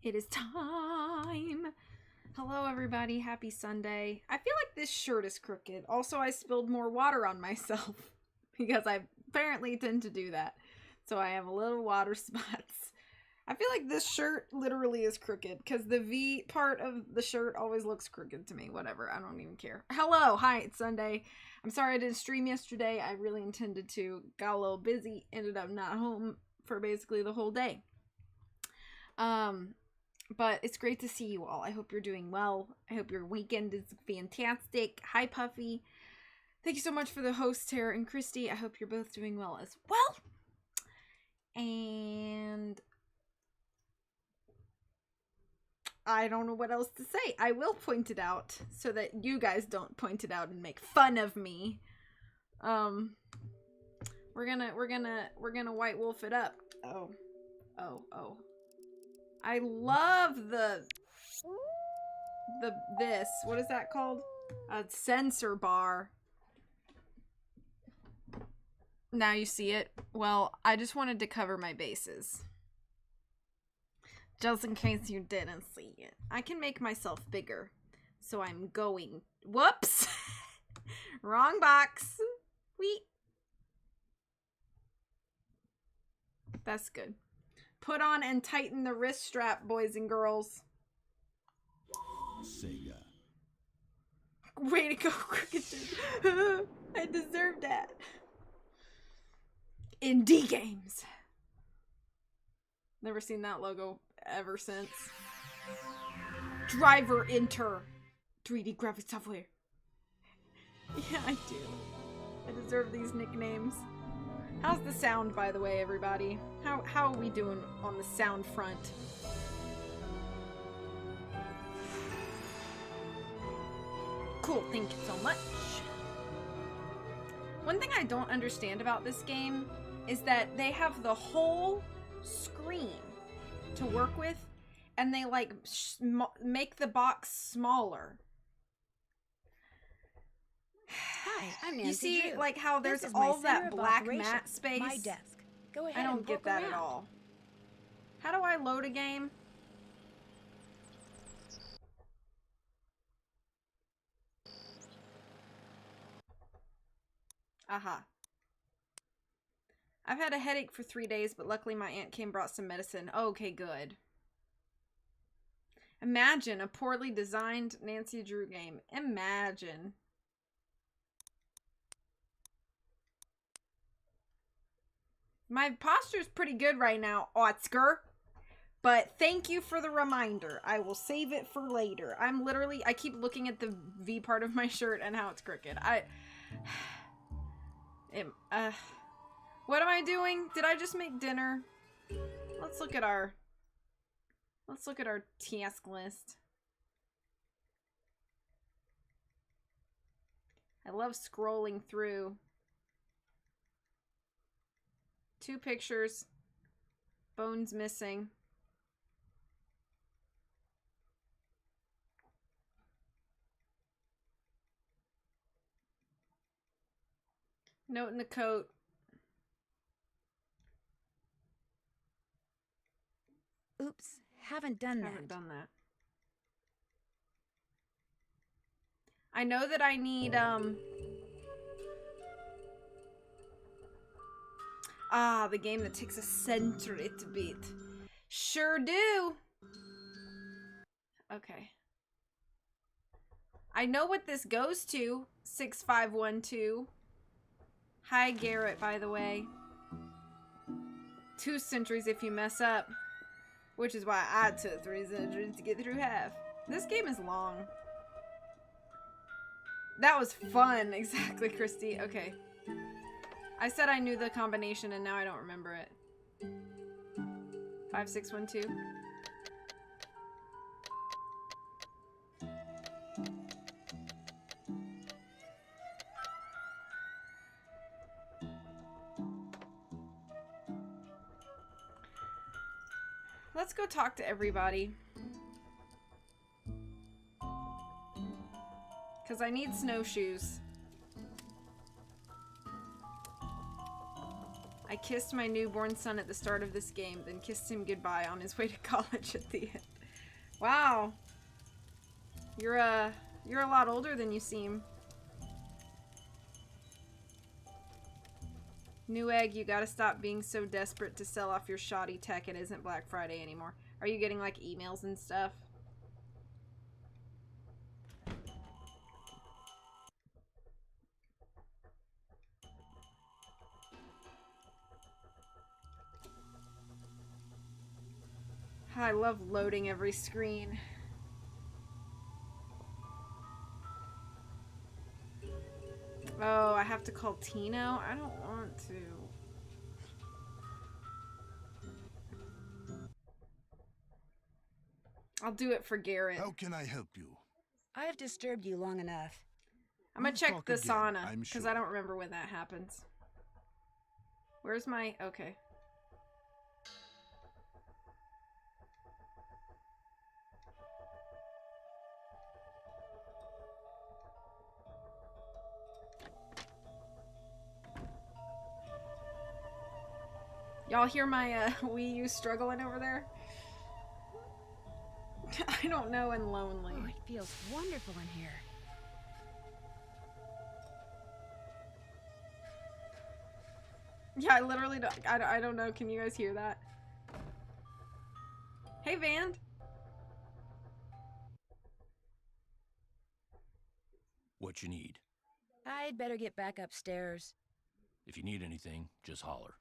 It is time. Hello, everybody. Happy Sunday. I feel like this shirt is crooked. Also, I spilled more water on myself because I apparently tend to do that. So I have a little water spots. I feel like this shirt literally is crooked because the V part of the shirt always looks crooked to me. Whatever. I don't even care. Hello. Hi. It's Sunday. I'm sorry I didn't stream yesterday. I really intended to. Got a little busy. Ended up not home for basically the whole day. But it's great to see you all. I hope you're doing well. I hope your weekend is fantastic. Hi, Puffy. Thank you so much for the host, Tara and Christy. I hope you're both doing well as well. And I don't know what else to say. I will point it out so that you guys don't point it out and make fun of me. We're gonna White Wolf it up. Oh. I love this. What is that called? A sensor bar. Now you see it. Well, I just wanted to cover my bases. Just in case you didn't see it. I can make myself bigger. So I'm going... Whoops! Wrong box. Wheat. That's good. Put on and tighten the wrist strap, boys and girls. Sega. Way to go, Crooked Dude. I deserve that. Indie games. Never seen that logo ever since. Driver Enter. 3D graphics software. Yeah, I do. I deserve these nicknames. How's the sound, by the way, everybody? How are we doing on the sound front? Cool, thank you so much. One thing I don't understand about this game is that they have the whole screen to work with, and they like make the box smaller. Hi, I'm Nancy You see, Drew. like how there's This is my all that center of black operations, mat space. My desk. Go ahead. I don't and get poke that at around. all. How do I load a game? Aha. I've had a headache for 3 days, but luckily my aunt came and brought some medicine. Okay, good. Imagine a poorly designed Nancy Drew game. Imagine. My posture's pretty good right now, Oscar. But thank you for the reminder. I will save it for later. I keep looking at the V part of my shirt and how it's crooked. What am I doing? Did I just make dinner? Let's look at our task list. I love scrolling through. 2 pictures. Bones missing. Note in the coat. Oops, haven't done that. Haven't done that. I know that I need, the game that takes a century to beat. Sure do! Okay. I know what this goes to. 6512. Hi, Garrett, by the way. 2 centuries if you mess up. Which is why I took 3 centuries to get through half. This game is long. That was fun. Exactly, Christy. Okay. I said I knew the combination and now I don't remember it. 5612. Let's go talk to everybody. Because I need snowshoes. I kissed my newborn son at the start of this game, then kissed him goodbye on his way to college at the end. Wow. You're a lot older than you seem. Newegg, you gotta stop being so desperate to sell off your shoddy tech. It isn't Black Friday anymore. Are you getting like emails and stuff? I love loading every screen. Oh, I have to call Tino? I don't want to. I'll do it for Garrett. How can I help you? I've disturbed you long enough. I'm gonna We'll check talk the again, sauna, I'm because sure. I don't remember when that happens. Where's my... Okay. Y'all hear my Wii U struggling over there? I don't know, and lonely. Oh, it feels wonderful in here. Yeah, I literally don't. I don't know. Can you guys hear that? Hey, Vand. What you need. I'd better get back upstairs. If you need anything, just holler.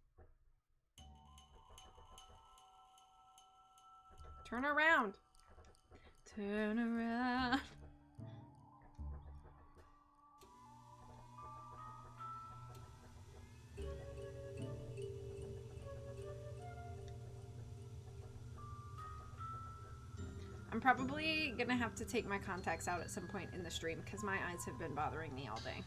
Turn around. Turn around. I'm probably gonna have to take my contacts out at some point in the stream because my eyes have been bothering me all day.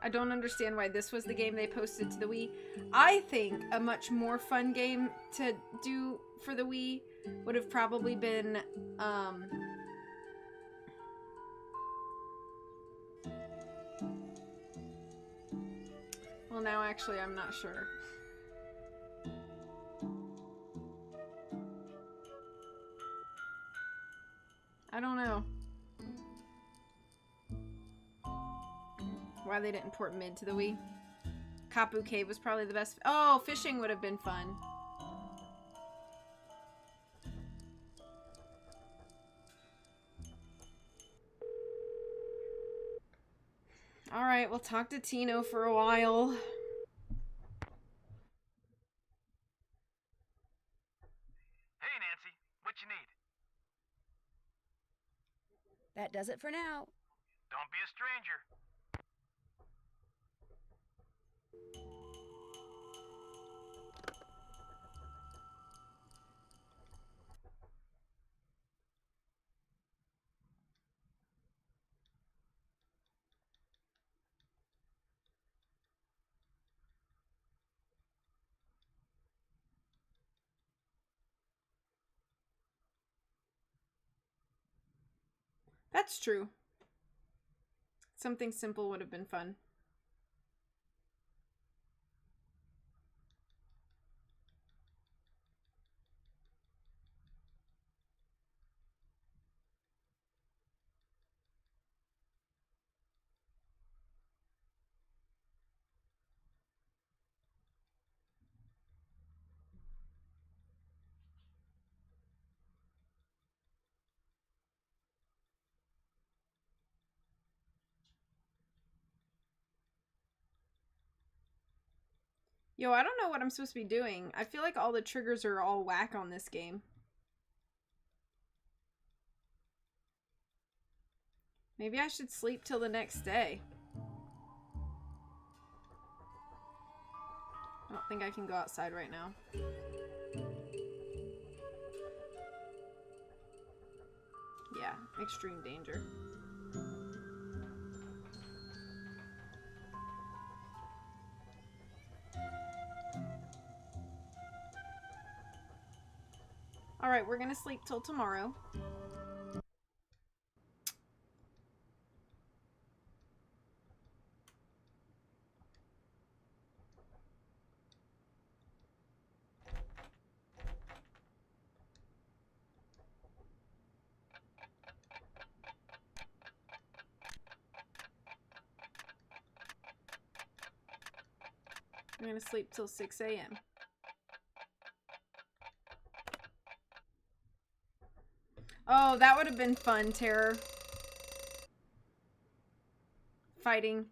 I don't understand why this was the game they posted to the Wii. I think a much more fun game to do for the Wii would have probably been, well, now actually I'm not sure. I don't know why they didn't port Mid to the Wii. Kapu Cave was probably the best. Oh, fishing would have been fun. Alright, we'll talk to Tino for a while. Hey, Nancy. What you need? That does it for now. Don't be a stranger. That's true. Something simple would have been fun. Yo, I don't know what I'm supposed to be doing. I feel like all the triggers are all whack on this game. Maybe I should sleep till the next day. I don't think I can go outside right now. Yeah, extreme danger. Alright, we're gonna sleep till tomorrow. I'm gonna sleep till 6 a.m. Oh, that would have been fun, Terror. Fighting.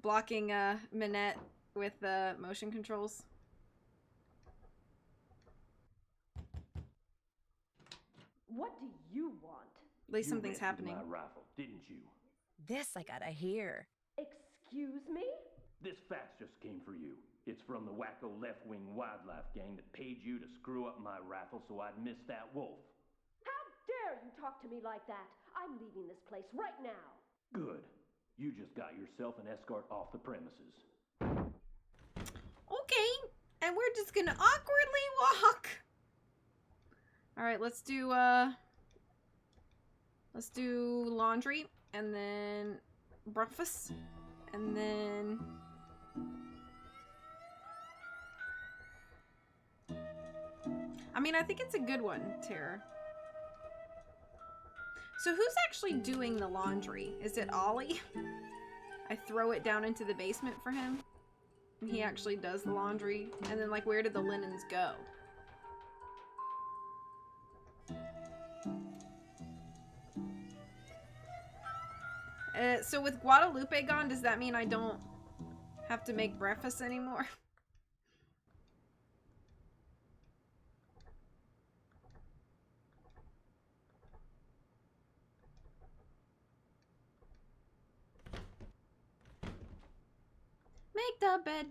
Blocking Minette with the motion controls. What do you want? At least You something's rented happening. my rifle, didn't you? This I gotta hear. Excuse me? This fax just came for you. It's from the wacko left-wing wildlife gang that paid you to screw up my rifle so I'd miss that wolf. How dare you talk to me like that? I'm leaving this place right now. Good. You just got yourself an escort off the premises. Okay, and we're just gonna awkwardly walk. Alright, let's do, Let's do laundry and then breakfast and then I mean, I think it's a good one, Tara. So who's actually doing the laundry? Is it Ollie? I throw it down into the basement for him and he actually does the laundry. And then like, where did the linens go? So with Guadalupe gone, does that mean I don't have to make breakfast anymore? Make the bed.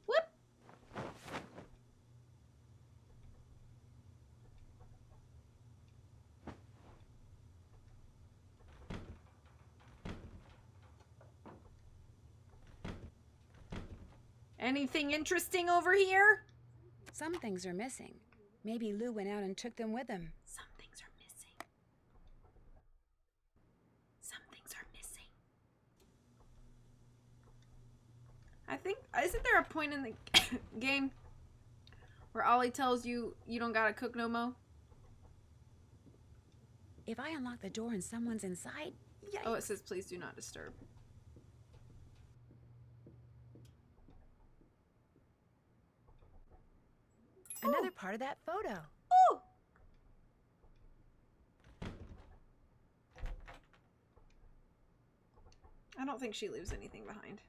Whoop. Anything interesting over here? Some things are missing. Maybe Lou went out and took them with him. Some things are missing. Some things are missing. I think, isn't there a point in the game where Ollie tells you you don't gotta cook no more? If I unlock the door and someone's inside, yikes. Oh, it says please do not disturb. Another part of that photo. Ooh! I don't think she leaves anything behind.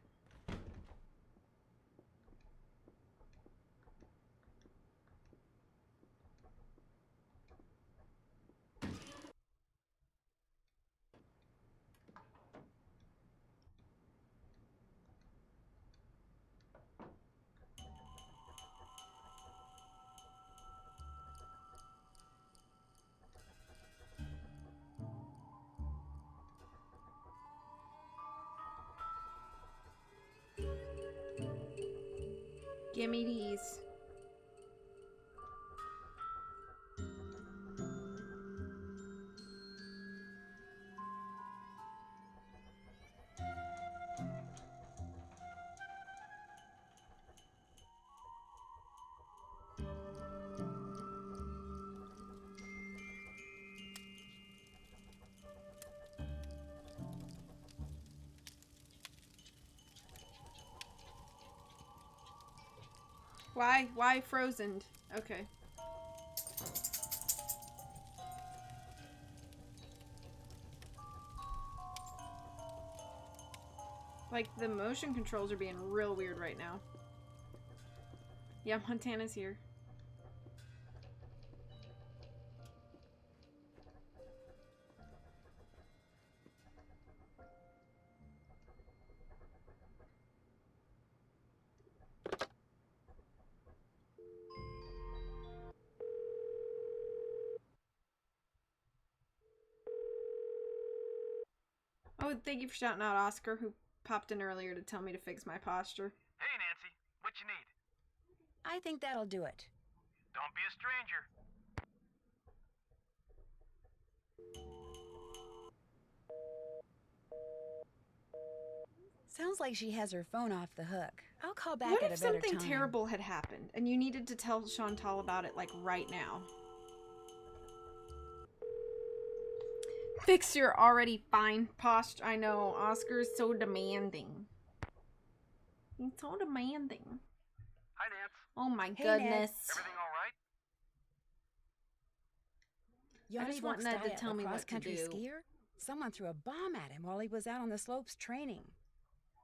Gimme these. Why? Why frozen? Okay. Like, the motion controls are being real weird right now. Yeah, Montana's here. Oh, thank you for shouting out Oscar, who popped in earlier to tell me to fix my posture. Hey, Nancy, what you need? I think that'll do it. Don't be a stranger. Sounds like she has her phone off the hook. I'll call back What at if a better something time. terrible had happened and you needed to tell Chantal about it, like, right now? Fix your already fine posture. I know, Oscar's so demanding. He's so demanding. Hi, Nance. Oh my Hey, goodness. Everything all right? I just want Ned to tell me what to cross-country do. skier? Someone threw a bomb at him while he was out on the slopes training.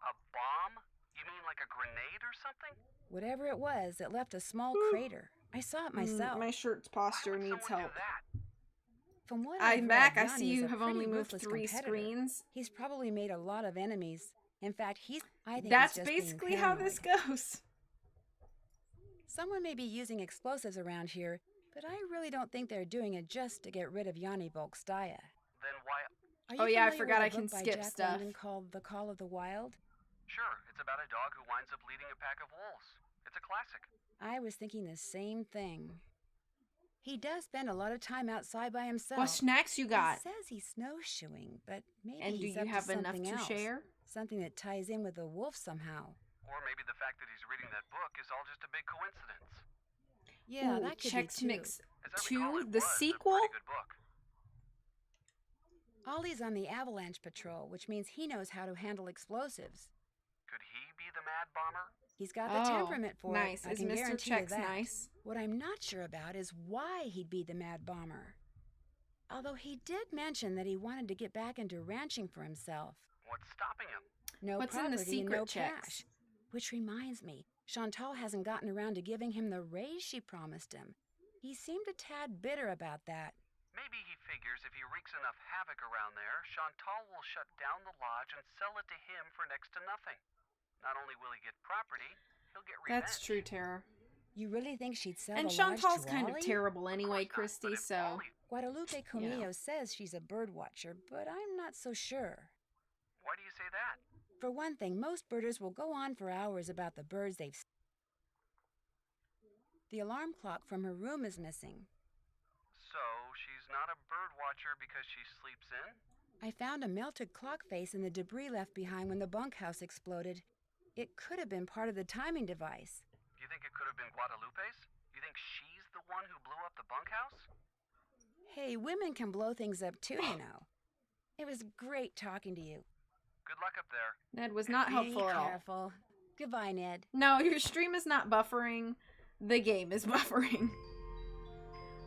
A bomb? You mean like a grenade or something? Whatever it was, it left a small crater. I saw it myself. My shirt's posture Why would needs someone help. do that? From what I'm I've back. read, I see Yanni is you a have only pretty moved ruthless 3 competitor. screens. He's probably made a lot of enemies. In fact, I think That's he's just being basically how this paranoid. goes. Someone may be using explosives around here, but I really don't think they're doing it just to get rid of Yanni Volkstaya. Then why? Are Oh, you yeah, I familiar forgot with I a can book by skip Jack stuff. London called The Call of the Wild? Sure, it's about a dog who winds up leading a pack of wolves. It's a classic. I was thinking the same thing. He does spend a lot of time outside by himself. What snacks you got? He says he's snowshoeing, but maybe And do he's you up have to enough something to else. share? Something that ties in with the wolf somehow. Or maybe the fact that he's reading that book is all just a big coincidence. Yeah, Ooh, that could Chex be too. Mix As I recall, 2, it the was sequel? a pretty good book. Ollie's on the Avalanche Patrol, which means he knows how to handle explosives. Could he be the Mad Bomber? He's got the temperament for nice. it. I Is can Mr. guarantee you Chex that. nice? What I'm not sure about is why he'd be the Mad Bomber. Although he did mention that he wanted to get back into ranching for himself. What's stopping him? No What's in the property and secret no checks? cash. Which reminds me, Chantal hasn't gotten around to giving him the raise she promised him. He seemed a tad bitter about that. Maybe he figures if he wreaks enough havoc around there, Chantal will shut down the lodge and sell it to him for next to nothing. Not only will he get property, he'll get revenge. That's true, Tara. You really think she'd sell And the lodge Chantal's to kind of Ollie? terrible anyway, Of course not, Christy, but if so... Ollie- Guadalupe Comillo You know. says she's a bird watcher, but I'm not so sure. Why do you say that? For one thing, most birders will go on for hours about the birds they've seen. The alarm clock from her room is missing. So, she's not a bird watcher because she sleeps in? I found a melted clock face in the debris left behind when the bunkhouse exploded. It could have been part of the timing device. Do you think it could have been Guadalupe's? You think she's the one who blew up the bunkhouse? Hey, women can blow things up too, you know. It was great talking to you. Good luck up there. Ned was not helpful Be at all. careful. Goodbye, Ned. No, your stream is not buffering. The game is buffering.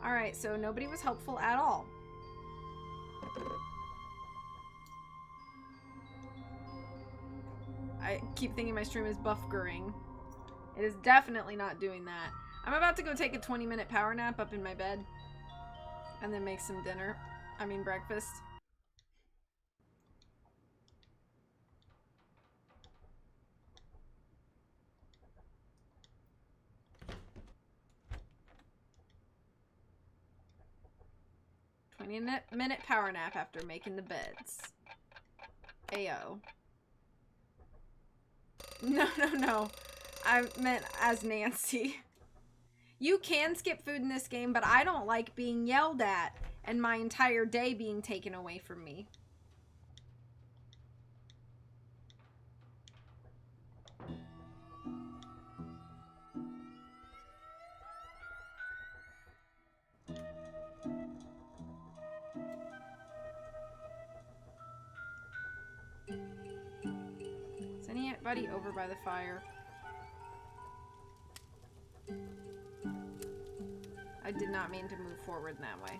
Alright, so nobody was helpful at all. I keep thinking my stream is buffering. It is definitely not doing that. I'm about to go take a 20-minute power nap up in my bed. And then make some dinner. I mean breakfast. Minute power nap after making the beds. Ayo. No. I meant as Nancy. You can skip food in this game, but I don't like being yelled at and my entire day being taken away from me. Is anybody over by the fire? I did not mean to move forward in that way.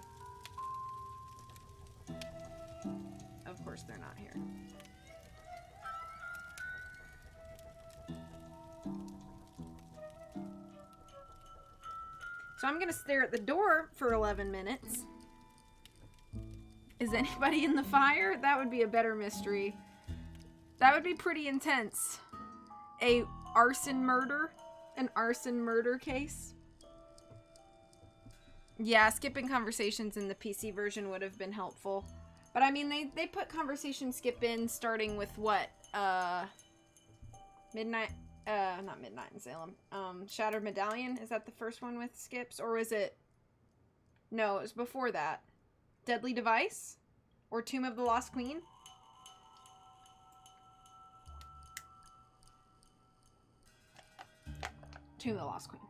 Of course they're not here. So I'm gonna stare at the door for 11 minutes. Is anybody in the fire? That would be a better mystery. That would be pretty intense. An arson murder case. Yeah, skipping conversations in the PC version would have been helpful. But I mean, they put conversation skip in starting with what? Midnight, not Midnight in Salem. Shattered Medallion, is that the first one with skips? Or is it? No, it was before that. Deadly Device? Or Tomb of the Lost Queen? Tomb of the Lost Queen.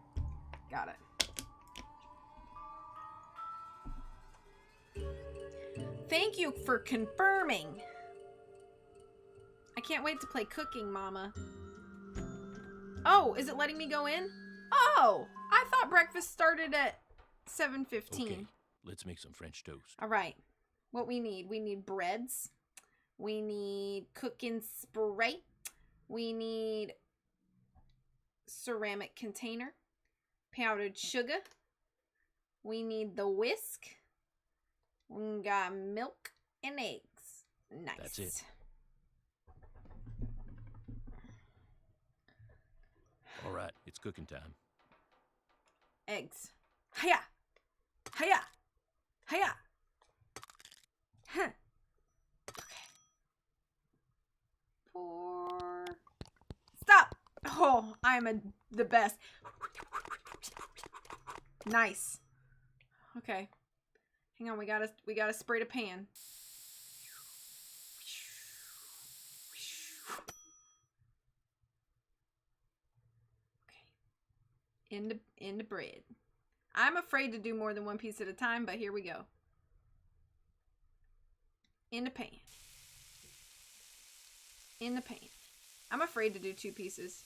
Got it. Thank you for confirming. I can't wait to play Cooking Mama. Oh, is it letting me go in? Oh, I thought breakfast started at 7:15. Okay, let's make some French toast. All right. What we need breads. We need cooking spray. We need ceramic container. Powdered sugar. We need the whisk. We got milk and eggs. Nice. That's it. All right, it's cooking time. Eggs. Hiya! Hiya! Hiya! Huh. Okay. Pour. Stop! Oh, I'm the best. Nice. Okay. Hang on, we gotta spray the pan. Okay. Into bread. I'm afraid to do more than one piece at a time, but here we go. In the pan. In the pan. I'm afraid to do 2 pieces.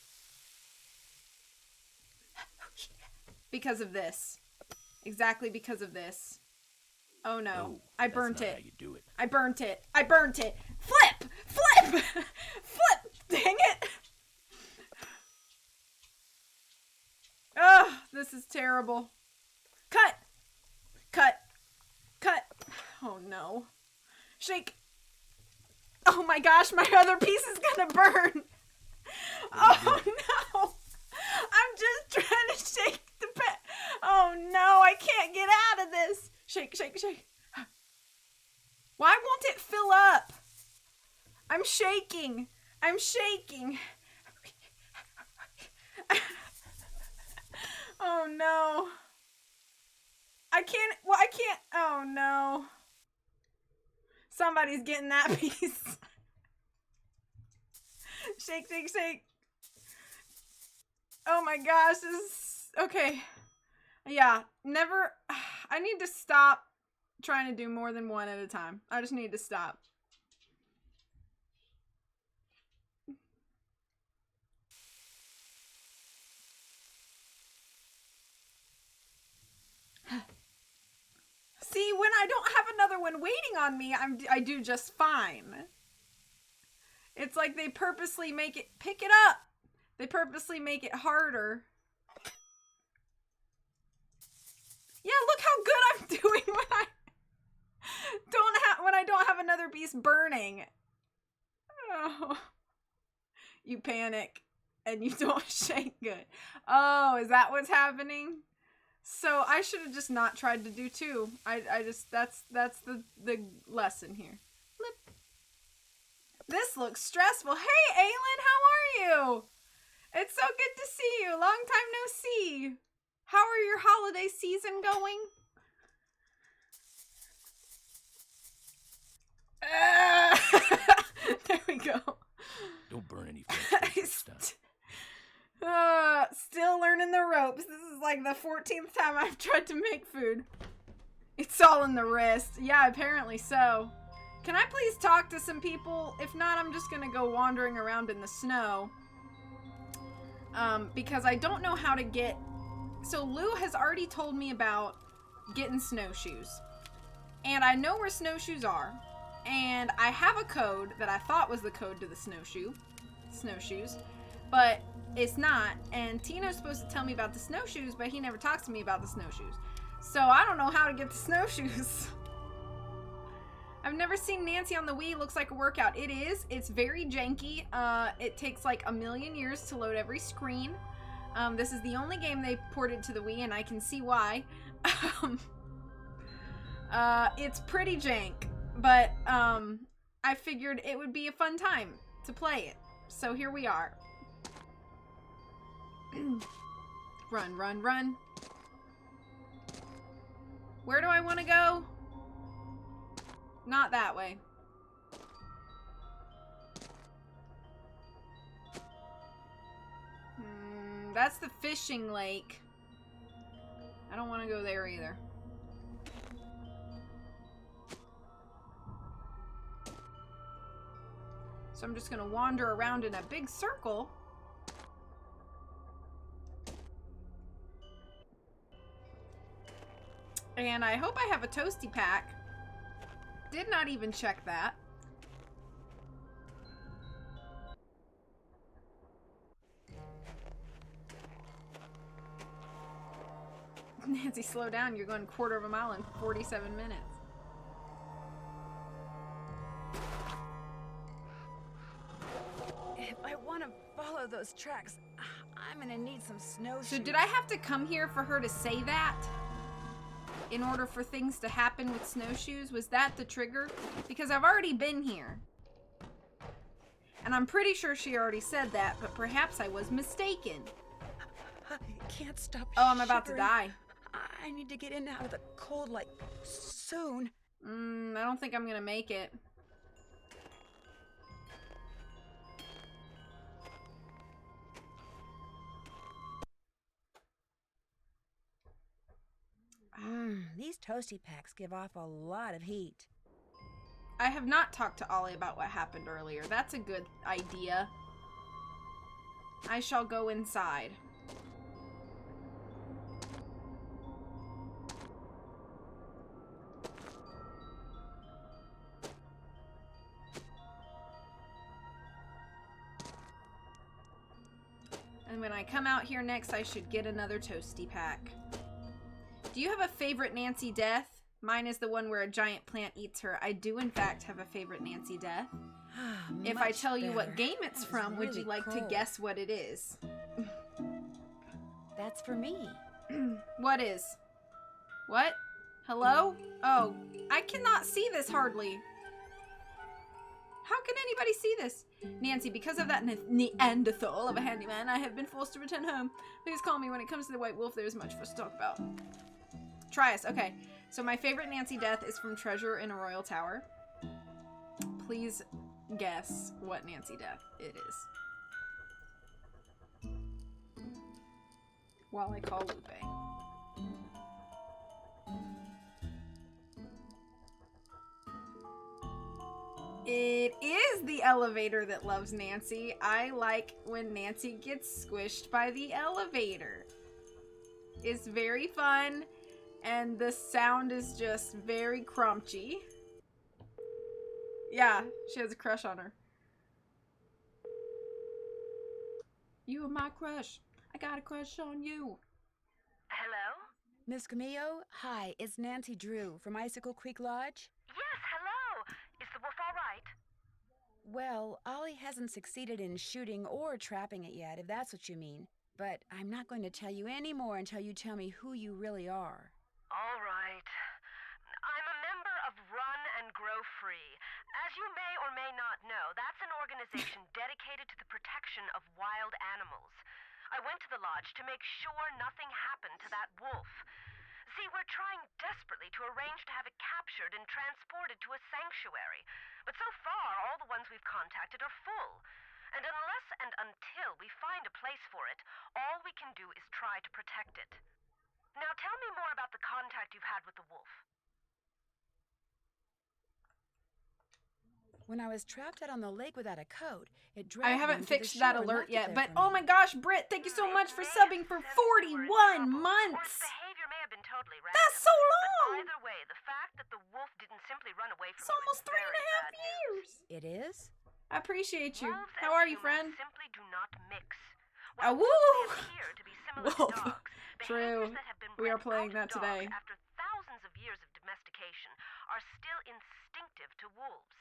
Because of this. Exactly because of this. Oh no. No, I that's burnt not it. how you do it. I burnt it. I burnt it. Flip! Flip! Flip! Dang it! Ugh, this is terrible. Cut! Cut! Cut! Oh no. Shake! Oh my gosh, my other piece is gonna burn! Oh no! I'm just trying to shake the pan. Oh no, I can't get out of this! Shake, shake, shake. Why won't it fill up? I'm shaking. I'm shaking. Oh no. I can't. Well, I can't. Oh no. Somebody's getting that piece. Shake, shake, shake. Oh my gosh. This is. Okay. Yeah. Never. I need to stop trying to do more than one at a time. I just need to stop. See, when I don't have another one waiting on me, I do just fine. It's like they purposely make it, pick it up. They purposely make it harder. Yeah, look how good I'm doing when I don't have another piece burning. Oh. You panic and you don't shake good. Oh, is that what's happening? So I should have just not tried to do 2. I just that's the lesson here. Flip. This looks stressful. Hey, Aylin, how are you? It's so good to see you. Long time no see. How are your holiday season going? There we go. Don't burn any French toast this time. Still learning the ropes. This is like the 14th time I've tried to make food. It's all in the wrist. Yeah, apparently so. Can I please talk to some people? If not, I'm just gonna go wandering around in the snow. Because I don't know how to get... So Lou has already told me about getting snowshoes. And I know where snowshoes are. And I have a code that I thought was the code to the snowshoes. But it's not. And Tino's supposed to tell me about the snowshoes, but he never talks to me about the snowshoes. So I don't know how to get the snowshoes. I've never seen Nancy on the Wii. Looks like a workout. It is. It's very janky. It takes like a million years to load every screen. This is the only game they ported to the Wii, and I can see why. It's pretty jank, but I figured it would be a fun time to play it. So here we are. Run, run, run. Where do I want to go? Not that way. That's the fishing lake. I don't want to go there either. So I'm just going to wander around in a big circle. And I hope I have a toasty pack. Did not even check that. Nancy, slow down. You're going 1/4 of a mile in 47 minutes. If I want to follow those tracks, I'm gonna need some snowshoes. So did I have to come here for her to say that? In order for things to happen with snowshoes? Was that the trigger? Because I've already been here. And I'm pretty sure she already said that, but perhaps I was mistaken. I can't stop Oh, I'm about to shivering. die. I need to get in and out of the cold, like, soon. I don't think I'm gonna make it. These toasty packs give off a lot of heat. I have not talked to Ollie about what happened earlier. That's a good idea. I shall go inside. And when I come out here next, I should get another toasty pack. Do you have a favorite Nancy death? Mine is the one where a giant plant eats her. I do, in fact, have a favorite Nancy death. If I tell you what game it's from, would you like to guess what it is? That's for me. What is? What? Hello? Oh, I cannot see this hardly. How can anybody see this? Nancy, because of that Neanderthal of a handyman, I have been forced to return home. Please call me when it comes to the White Wolf. There is much for us to talk about. Try us. Okay. So my favorite Nancy death is from Treasure in a Royal Tower. Please guess what Nancy death it is. While I call Lupe. It is the elevator that loves Nancy. I like when Nancy gets squished by the elevator. It's very fun, and the sound is just very crunchy. Yeah, she has a crush on her. You are my crush. I got a crush on you. Hello? Miss Camillo, hi, it's Nancy Drew from Icicle Creek Lodge. Yes, hello. Is the wolf all right? Well, Ollie hasn't succeeded in shooting or trapping it yet, if that's what you mean. But I'm not going to tell you any more until you tell me who you really are. All right. I'm a member of Run and Grow Free. As you may or may not know, that's an organization dedicated to the protection of wild animals. I went to the lodge to make sure nothing happened to that wolf. See, we're trying desperately to arrange to have it captured and transported to a sanctuary. But so far, all the ones we've contacted are full. And unless and until we find a place for it, all we can do is try to protect it. Now tell me more about the contact you've had with the wolf. When I was trapped out on the lake without a coat, it I dragged me haven't to the fixed that shore and alert left it yet, there but for oh me. my gosh, Britt, thank you so much for subbing for 41 Or its months. behavior may have been totally random. That's so But long. either way, the fact that the wolf didn't simply run away from It's you almost is 3.5 very bad news. years. It is? I appreciate you. Wolves How and are you, humans friend? simply do not mix. Ah, While woo! wolves may appear to be similar Wolf. to dogs, True. behaviors that have been We are bred playing out of that today. dogs after thousands of years of domestication are still instinctive to wolves.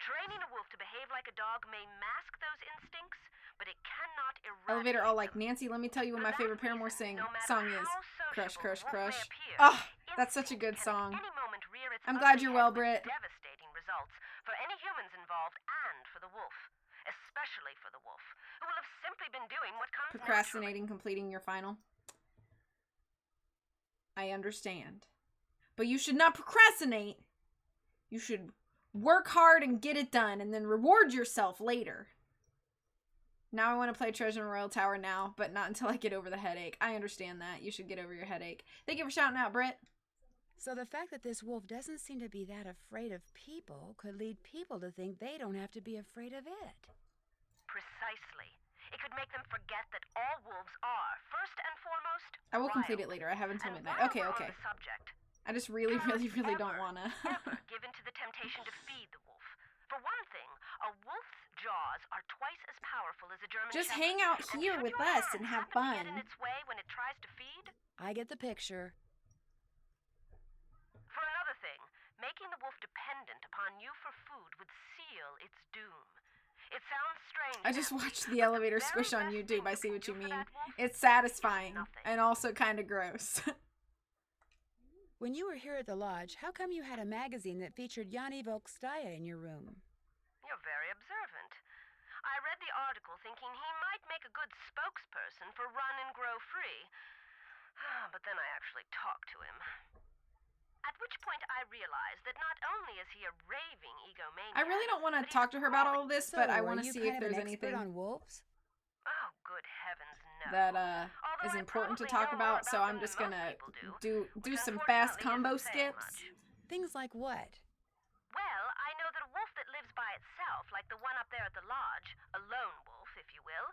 Training a wolf to behave like a dog may mask those instincts, but it cannot eradicate Elevator all like, them. Nancy, let me tell you what my For that favorite Paramore reason, no matter song is. how Crush, sociable crush, wolf may crush. appear, Oh, that's such a good instinct song. can at any moment rear its I'm ugly glad you're head well, with Britt. devastating results for any humans involved and for the wolf. Especially for the wolf, who will have simply been doing what comes naturally. Procrastinating completing your final. I understand. But you should not procrastinate. You should work hard and get it done and then reward yourself later. Now I want to play Treasure in Royal Tower now, but not until I get over the headache. I understand that. You should get over your headache. Thank you for shouting out, Britt. So the fact that this wolf doesn't seem to be that afraid of people could lead people to think they don't have to be afraid of it. Precisely. It could make them forget that all wolves are, first and foremost, I will complete it wild. later. I have until And midnight. while Okay, we're okay. on the subject, I just really don't want to. ever given to the temptation to feed the wolf. For one thing, a wolf's jaws are twice as powerful as a German Just shepherd. hang out And here should with your us hand and have happen to get fun. in its way when it tries to feed? I get the picture. For another thing, making the wolf dependent upon you for food would seal its doom. It sounds strange. I just Nancy, watched but the elevator very squish on best YouTube. thing I you see can what you do for mean. that wolf It's is satisfying nothing. and also kind of gross. When you were here at the lodge, how come you had a magazine that featured Yanni Volkstaya in your room? You're very observant. I read the article thinking he might make a good spokesperson for Run and Grow Free. but then I actually talked to him. At which point I realized that not only is he a raving egomaniac... I really don't want to but he's talk to her about all of this, but I So, want are to you see if kind of there's an expert anything on wolves? Oh, good heavens, no. that Although is I important to probably talk know more about, so about I'm them just than gonna most people do which some fast unfortunately combo isn't saying skips. much. Things like what? Well, I know that a wolf that lives by itself, like the one up there at the lodge, a lone wolf, if you will,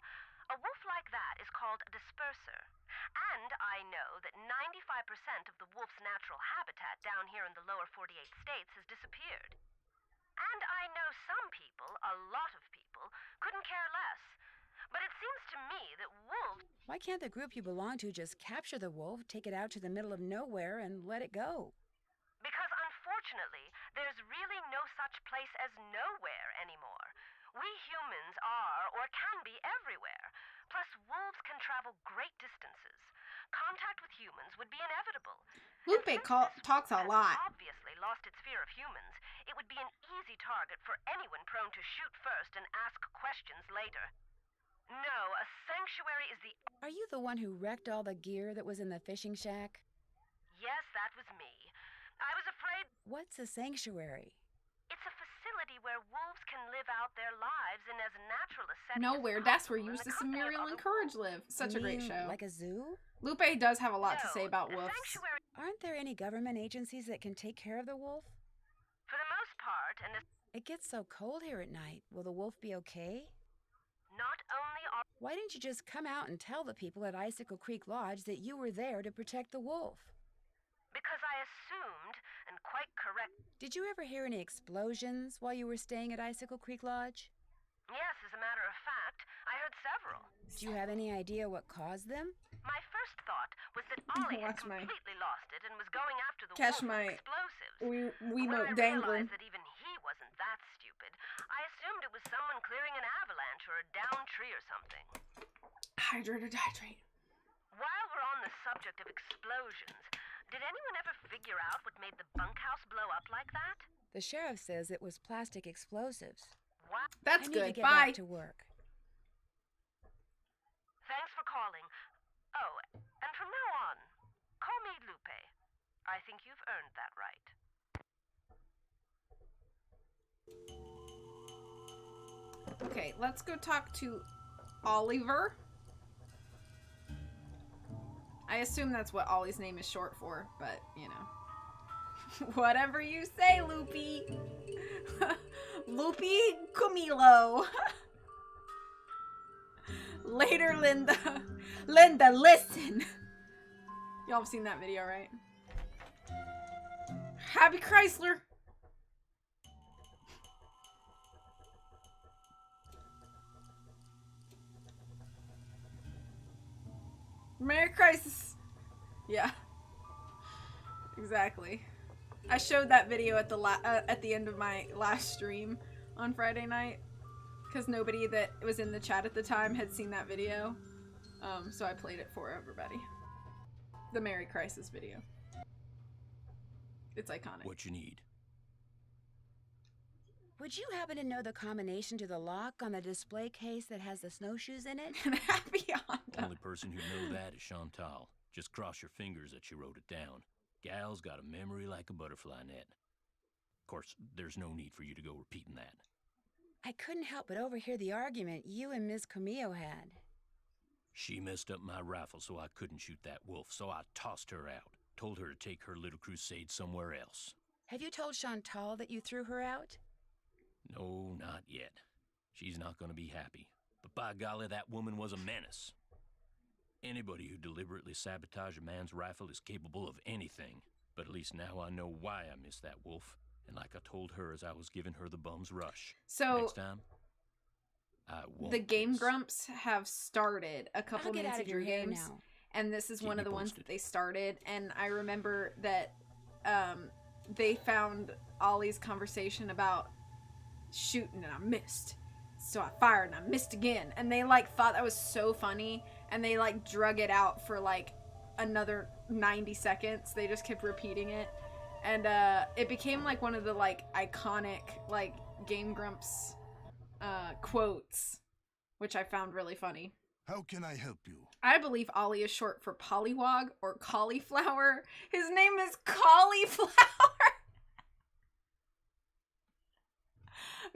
a wolf like that is called a disperser. And I know that 95% of the wolf's natural habitat down here in the lower 48 states has disappeared. And I know some people, a lot of people, couldn't care less. But it seems to me that wolves... Why can't the group you belong to just capture the wolf, take it out to the middle of nowhere, and let it go? Because unfortunately, there's really no such place as nowhere anymore. We humans are, or can be, everywhere. Plus, wolves can travel great distances. Contact with humans would be inevitable. Lupe And since this talks a wolf has lot. obviously lost its fear of humans, it would be an easy target for anyone prone to shoot first and ask questions later. No, a sanctuary is the... Are you the one who wrecked all the gear that was in the fishing shack? Yes, that was me. I was afraid... What's a sanctuary? It's a facility where wolves can live out their lives in as natural a setting Nowhere. as That's where possible in the Eustace and company of Muriel other and Courage wolves. live. Such a You great mean show. Like a zoo? Lupe does have a lot to No, say about a wolves. sanctuary Aren't there any government agencies that can take care of the wolf? for the most part, and It gets so cold here at night. Will the wolf be okay? not only are... Why didn't you just come out and tell the people at Icicle Creek Lodge that you were there to protect the wolf? Because I assumed, and quite correct... Did you ever hear any explosions while you were staying at Icicle Creek Lodge? Yes, as a matter of fact, I heard several. Do you have any idea what caused them? My first thought was that Ollie had Watch my- completely lost it and was going after the Catch wolf my with explosives. we When know I dangling. realized that even he wasn't that stupid, I assumed it was someone clearing an avalanche or a downed tree or something. Hydrate or dehydrate. While we're on the subject of explosions, did anyone ever figure out what made the bunkhouse blow up like that? The sheriff says it was plastic explosives. What? That's I need good. to get Bye. back to work. Thanks for calling. Oh, and from now on, call me Lupe. I think you've earned that right. Okay, let's go talk to Oliver. I assume that's what Ollie's name is short for, but, you know. Whatever you say, Loopy. Loopy Camilo. Later, Linda. Linda, listen. Y'all have seen that video, right? Happy Chrysler. Merry Crisis. Yeah. Exactly. I showed that video at the end of my last stream on Friday night because nobody that was in the chat at the time had seen that video. So I played it for everybody. The Merry Crisis video. It's iconic. What you need? Would you happen to know the combination to the lock on the display case that has the snowshoes in it? And Happy Honda. Only person who'd know that is Chantal. Just cross your fingers that she wrote it down. Gal's got a memory like a butterfly net. Of course, there's no need for you to go repeating that. I couldn't help but overhear the argument you and Ms. Camillo had. She messed up my rifle so I couldn't shoot that wolf, so I tossed her out. Told her to take her little crusade somewhere else. Have you told Chantal that you threw her out? No, not yet. She's not gonna be happy. But by golly, that woman was a menace. Anybody who deliberately sabotages a man's rifle is capable of anything. But at least now I know why I missed that wolf. And like I told her as I was giving her the bum's rush. So Next time, I won't the Game miss. Grumps have started a couple I'll get minutes out of of your your hair games. now. And this is Keep one me of the ones posted. that they started. And I remember that they found Ollie's conversation about shooting and I missed. So I fired and I missed again. And they like thought that was so funny. And they like drug it out for like another 90 seconds. They just kept repeating it. And it became like one of the like iconic like Game Grumps quotes, which I found really funny. How can I help you? I believe Ollie is short for pollywog or cauliflower. His name is Cauliflower.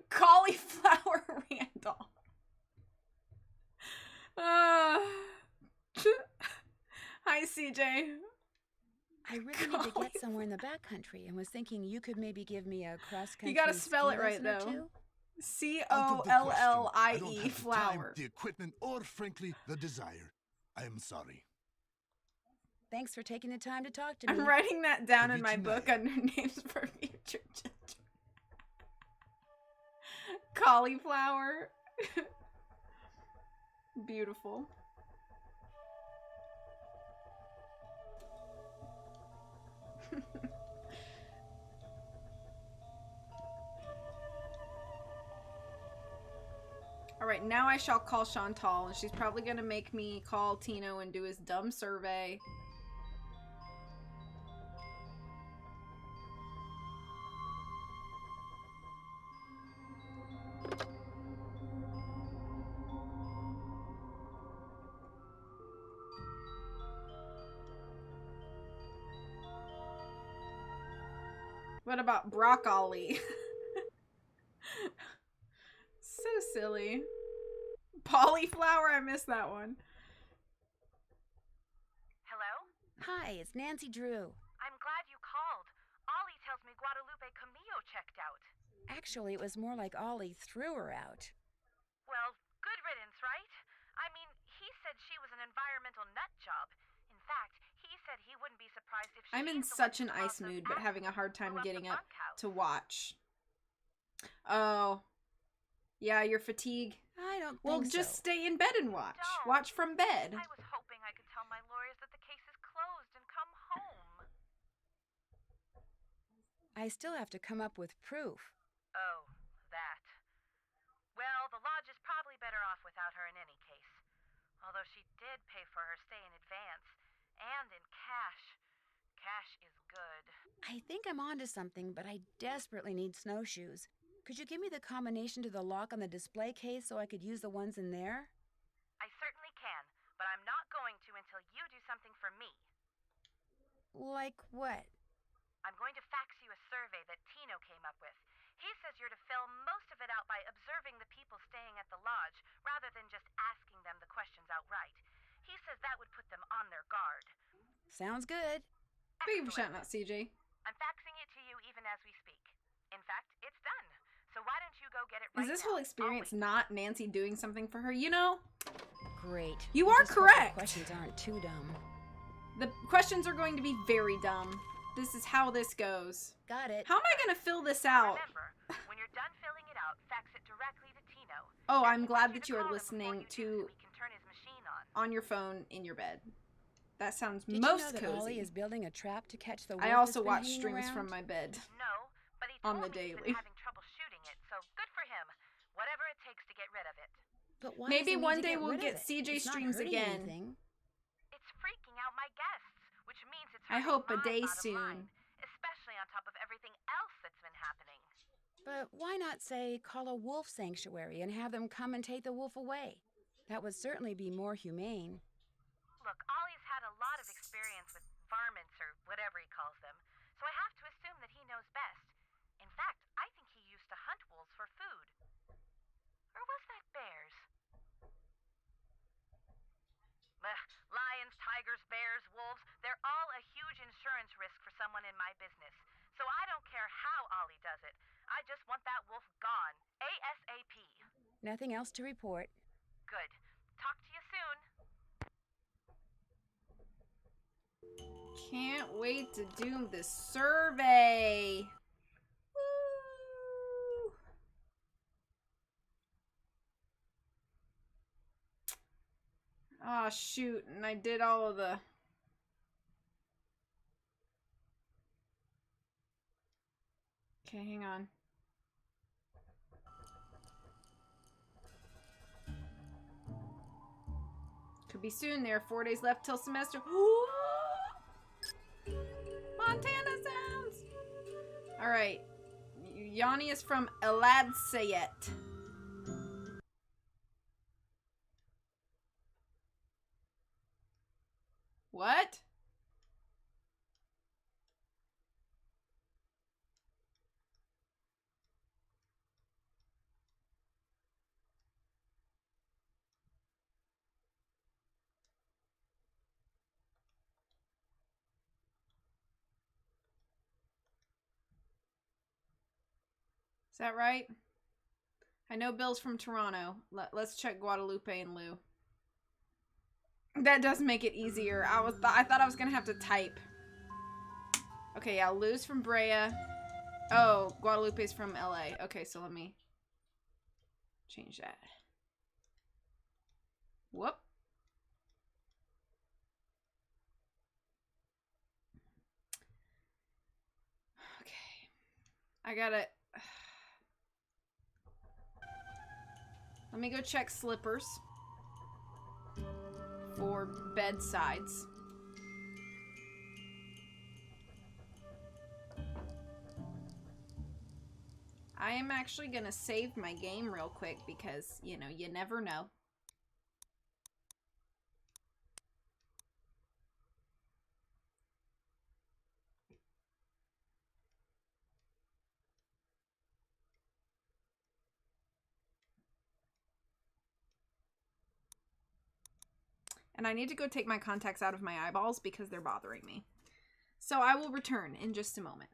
Cauliflower Randall. Hi, CJ. I really need to get somewhere in the backcountry and was thinking you could maybe give me a cross-country You gotta spell ski it right, lesson or though. two? Out of the question. I don't COLLIE have the flower. time, the equipment, or frankly, the desire. I am sorry. Thanks for taking the time to talk to me. I'm writing that down To in be my tonight. book under names for future children. Cauliflower. Beautiful. Alright, now I shall call Chantal, and she's probably gonna make me call Tino and do his dumb survey. What about broccoli? So silly. Cauliflower, I missed that one. Hello? Hi, it's Nancy Drew. I'm glad you called. Ollie tells me Guadalupe Camillo checked out. Actually, it was more like Ollie threw her out. Well, good riddance, right? I mean, he said she was an environmental nut job. In fact, he said he wouldn't be surprised if I'm in she's the such one an who ice caused those mood, but having a hard time accidents getting blew up the bunkhouse. to watch. Oh. Yeah, your fatigue. I don't think Well, so. just stay in bed and watch. Don't. Watch from bed. I was hoping I could tell my lawyers that the case is closed and come home. I still have to come up with proof. Oh, that. Well, the lodge is probably better off without her in any case. Although she did pay for her stay in advance. And in cash. Cash is good. I think I'm onto something, but I desperately need snowshoes. Could you give me the combination to the lock on the display case so I could use the ones in there? I certainly can, but I'm not going to until you do something for me. Like what? I'm going to fax you a survey that Tino came up with. He says you're to fill most of it out by observing the people staying at the lodge, rather than just asking them the questions outright. He says that would put them on their guard. Sounds good. Thank you for Excellent. shouting out, CJ. I'm faxing it to you even as we speak. In fact, it's done. So why don't you go get it right Is this now? whole I'll experience wait. not Nancy doing something for her? You know, Great. You I are just hope the correct. questions aren't too dumb. the questions are going to be very dumb. This is how this goes. Got it. How am I going to fill this out? Remember, when you're done filling it out, fax it directly to Tino. Oh, And I'm he glad wants that you you to are call him before listening you do to so he can turn his machine on. on your phone in your bed. That sounds Did most you know that cozy. Ollie is building a trap to catch the wolf I also that's been watch hanging streams around? from my bed. No, but he On told the me he's daily. been having trouble shooting it, so good for him. Whatever it takes to get rid of it. But why Maybe does he need one to day we'll rid of get it? CJ It's not streams hurting again. anything. It's freaking out my guests, which means it's I hurting hope a my day bottom soon. line, especially on top of everything else that's been happening. But why not say call a wolf sanctuary and have them come and take the wolf away? That would certainly be more humane. Look, Ollie's had a lot of experience with varmints or whatever he calls them, so I have to assume that he knows best. In fact, I think he used to hunt wolves for food. Or was that bears? Lions, tigers, bears, wolves, they're all a huge insurance risk for someone in my business. So I don't care how Ollie does it. I just want that wolf gone. ASAP. Nothing else to report. Good. Talk to you soon. Can't wait to do this survey. Woo! Oh, shoot. And I did all of the... Okay, hang on. Could be soon there. 4 days left till semester. Montana sounds! Alright. Yanni is from Elad Sayet. Is that right? I know Bill's from Toronto. Let's check Guadalupe and Lou. That does make it easier. I thought I was gonna have to type. Okay, yeah, Lou's from Brea. Oh, Guadalupe's from LA. Okay, so let me change that. Whoop. Okay. I gotta... Let me go check slippers for bedsides. I am actually gonna save my game real quick because, you know, you never know. And I need to go take my contacts out of my eyeballs because they're bothering me. So I will return in just a moment.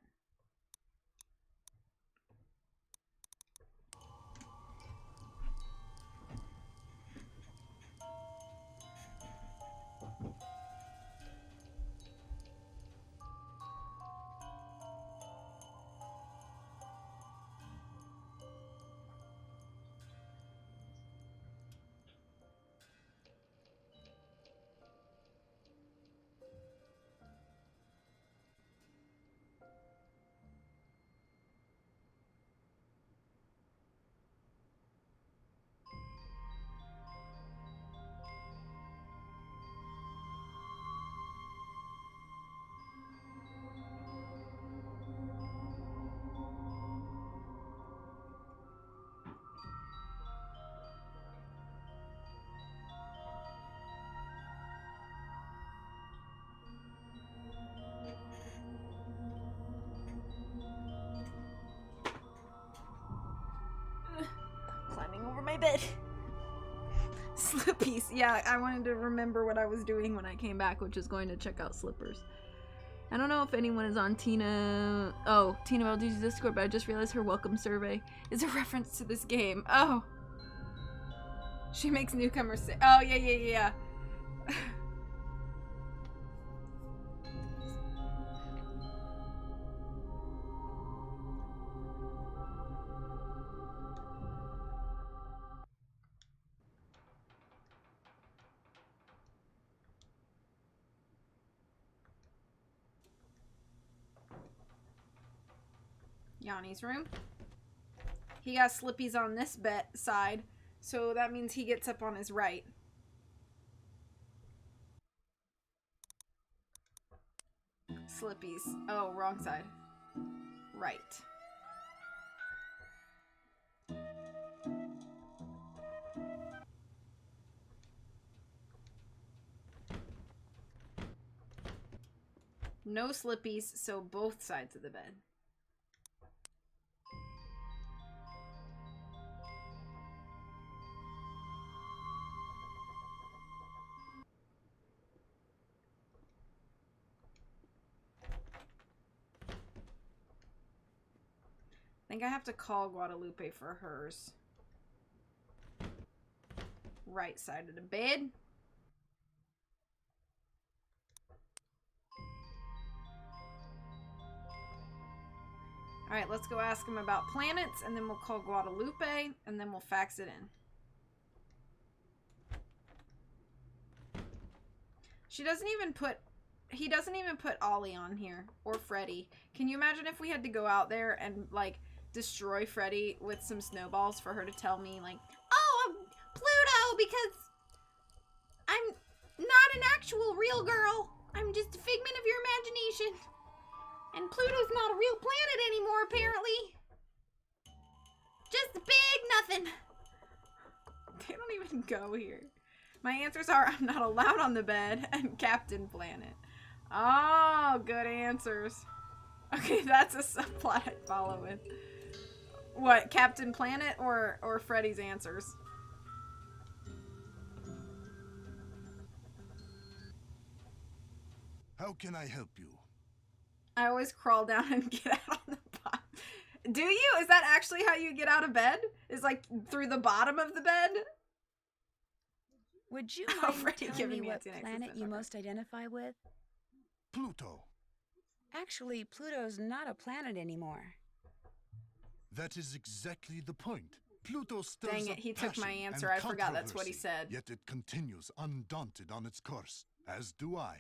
Climbing over my bed. Slippies. Yeah, I wanted to remember what I was doing when I came back, which is going to check out slippers. I don't know if anyone is on Tina... Oh, Tina Valdez's Discord, but I just realized her welcome survey is a reference to this game. Oh. She makes newcomers say... Oh, yeah. Yanni's room. He got Slippies on this side, so that means he gets up on his right. Slippies. Oh, wrong side. Right. No Slippies, so both sides of the bed. I think I have to call Guadalupe for hers. Right side of the bed. Alright, let's go ask him about planets, and then we'll call Guadalupe, and then we'll fax it in. She doesn't even put... He doesn't even put Ollie on here, or Freddy. Can you imagine if we had to go out there and, like, destroy Freddy with some snowballs for her to tell me, like, oh, I'm Pluto, because I'm not an actual real girl. I'm just a figment of your imagination. And Pluto's not a real planet anymore, apparently. Just a big nothing. They don't even go here. My answers are I'm not allowed on the bed and Captain Planet. Oh, good answers. Okay, that's a subplot I follow with. What, Captain Planet or Freddy's answers? How can I help you? I always crawl down and get out on the bottom. Do you? Is that actually how you get out of bed? Is like through the bottom of the bed? Would you Oh, mind Freddie telling giving me me what an planet accent, you okay. most identify with? Pluto. Actually, Pluto's not a planet anymore. That is exactly the point. Pluto stirs Dang it, up he took my passion answer. and I forgot that's what he controversy, said. Yet it continues undaunted on its course, as do I.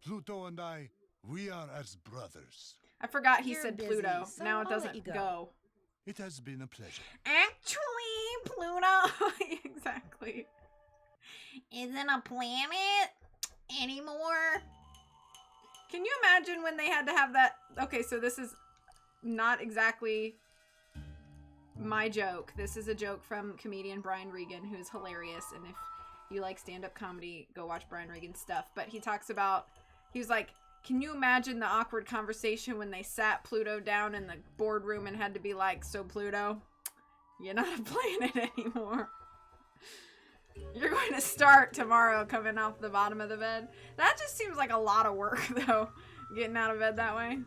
Pluto and I, we are as brothers. I forgot he You're said busy, Pluto. so Now it I'll let doesn't you go. go. It has been a pleasure. Actually, Pluto. Exactly. Isn't a planet anymore. Can you imagine when they had to have that? Okay, so this is not exactly my joke. This is a joke from comedian Brian Regan, who's hilarious. And if you like stand-up comedy, go watch Brian Regan's stuff. But he talks about, he was like, can you imagine the awkward conversation when they sat Pluto down in the boardroom and had to be like, so Pluto, you're not a planet anymore. You're going to start tomorrow coming off the bottom of the bed. That just seems like a lot of work, though, getting out of bed that way.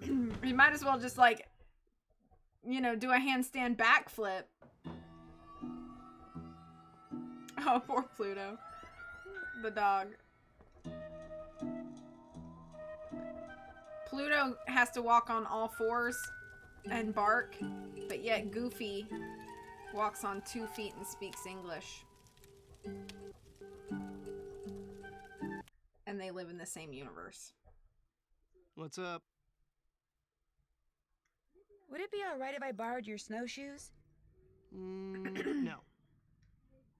You might as well just, like, you know, do a handstand backflip. Oh, poor Pluto. The dog. Pluto has to walk on all fours and bark, but yet Goofy walks on 2 feet and speaks English. And they live in the same universe. What's up? Would it be alright if I borrowed your snowshoes? No.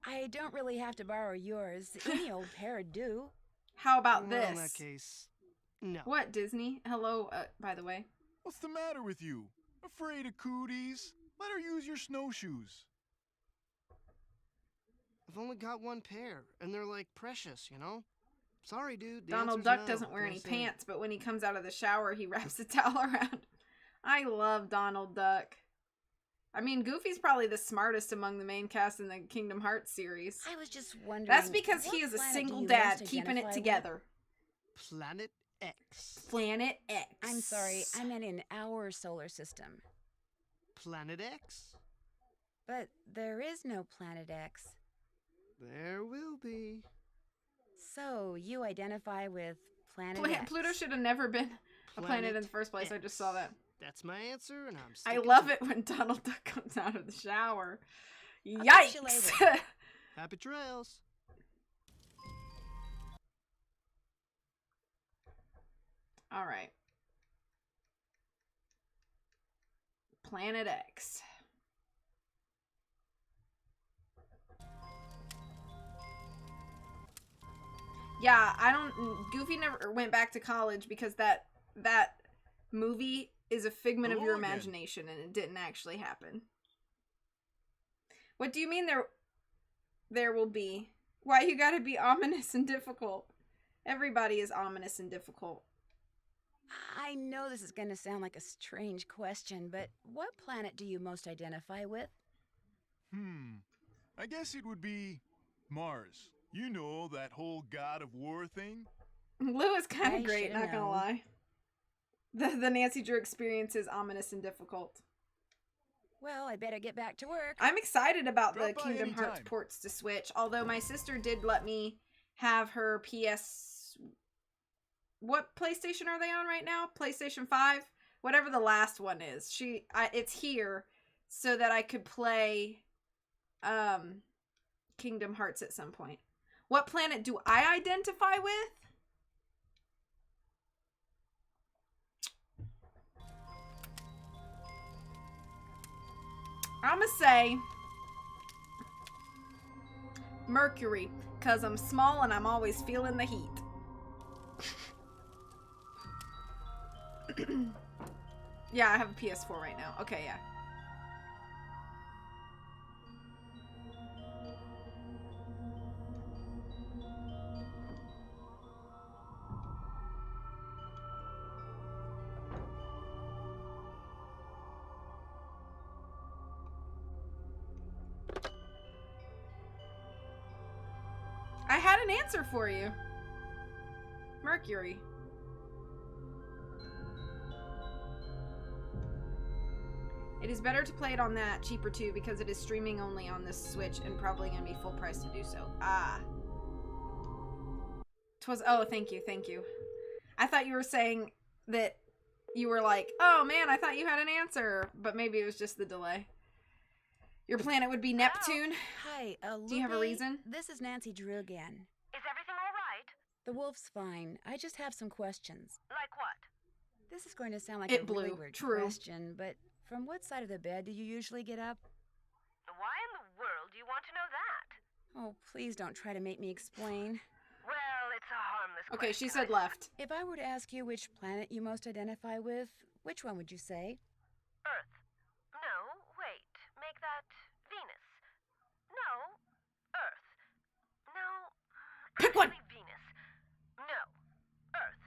I don't really have to borrow yours. Any old pair would do. How about Well, this? in that case, no. What, Disney? Hello, by the way. What's the matter with you? Afraid of cooties? Let her use your snowshoes. I've only got 1 pair, and they're like precious, you know? Sorry, dude. The Donald answer's Duck no. doesn't wear Can I any say? pants, but when he comes out of the shower, he wraps a towel around. I love Donald Duck. I mean, Goofy's probably the smartest among the main cast in the Kingdom Hearts series. I was just wondering. That's because he what is a planet single do you dad most keeping it identify together. Planet X. Planet X. with? I'm sorry, I meant in our solar system. Planet X? But there is no Planet X. There will be. So you identify with Planet X. Pluto should have never been a planet in Planet the first place. I just saw X. that. That's my answer, and I'm I sticking love to it when Donald Duck comes out of the shower. I'll catch you Yikes! later. Happy trails. All right. Planet X. Yeah, I don't. Goofy never went back to college because that movie is a figment of your Hello again. imagination and it didn't actually happen. What do you mean there will be? Why you gotta be ominous and difficult? Everybody is ominous and difficult. I know this is going to sound like a strange question, but what planet do you most identify with? I guess it would be Mars. You know, that whole God of War thing? Lou is kind I of great, shoulda not gonna known. lie. The Nancy Drew experience is ominous and difficult. Well, I better get back to work. I'm excited about the Drop by Kingdom Hearts anytime. ports to Switch, although my sister did let me have her PS... What PlayStation are they on right now? PlayStation 5? Whatever the last one is. It's here so that I could play Kingdom Hearts at some point. What planet do I identify with? I'ma say Mercury, cause I'm small and I'm always feeling the heat. Yeah, I have a PS4 right now. Okay, yeah. I had an answer for you. Mercury. It is better to play it on that, cheaper too, because it is streaming only on this Switch and probably gonna be full price to do so. Ah. Oh, thank you, thank you. I thought you were saying that you were like, oh man, I thought you had an answer, but maybe it was just the delay. Your planet would be Neptune. Hi, Do you have a Lupe. reason? This is Nancy Drew again. Is everything all right? The wolf's fine. I just have some questions. Like what? This is going to sound like It a really blew. weird True. question, but from what side of the bed do you usually get up? Why in the world do you want to know that? Oh, please don't try to make me explain. Well, it's a harmless Okay, she question, said left. If I were to ask you which planet you most identify with, which one would you say? Earth. No, wait. Make that Venus. No, Earth. No, Pick one. actually Venus. No, Earth.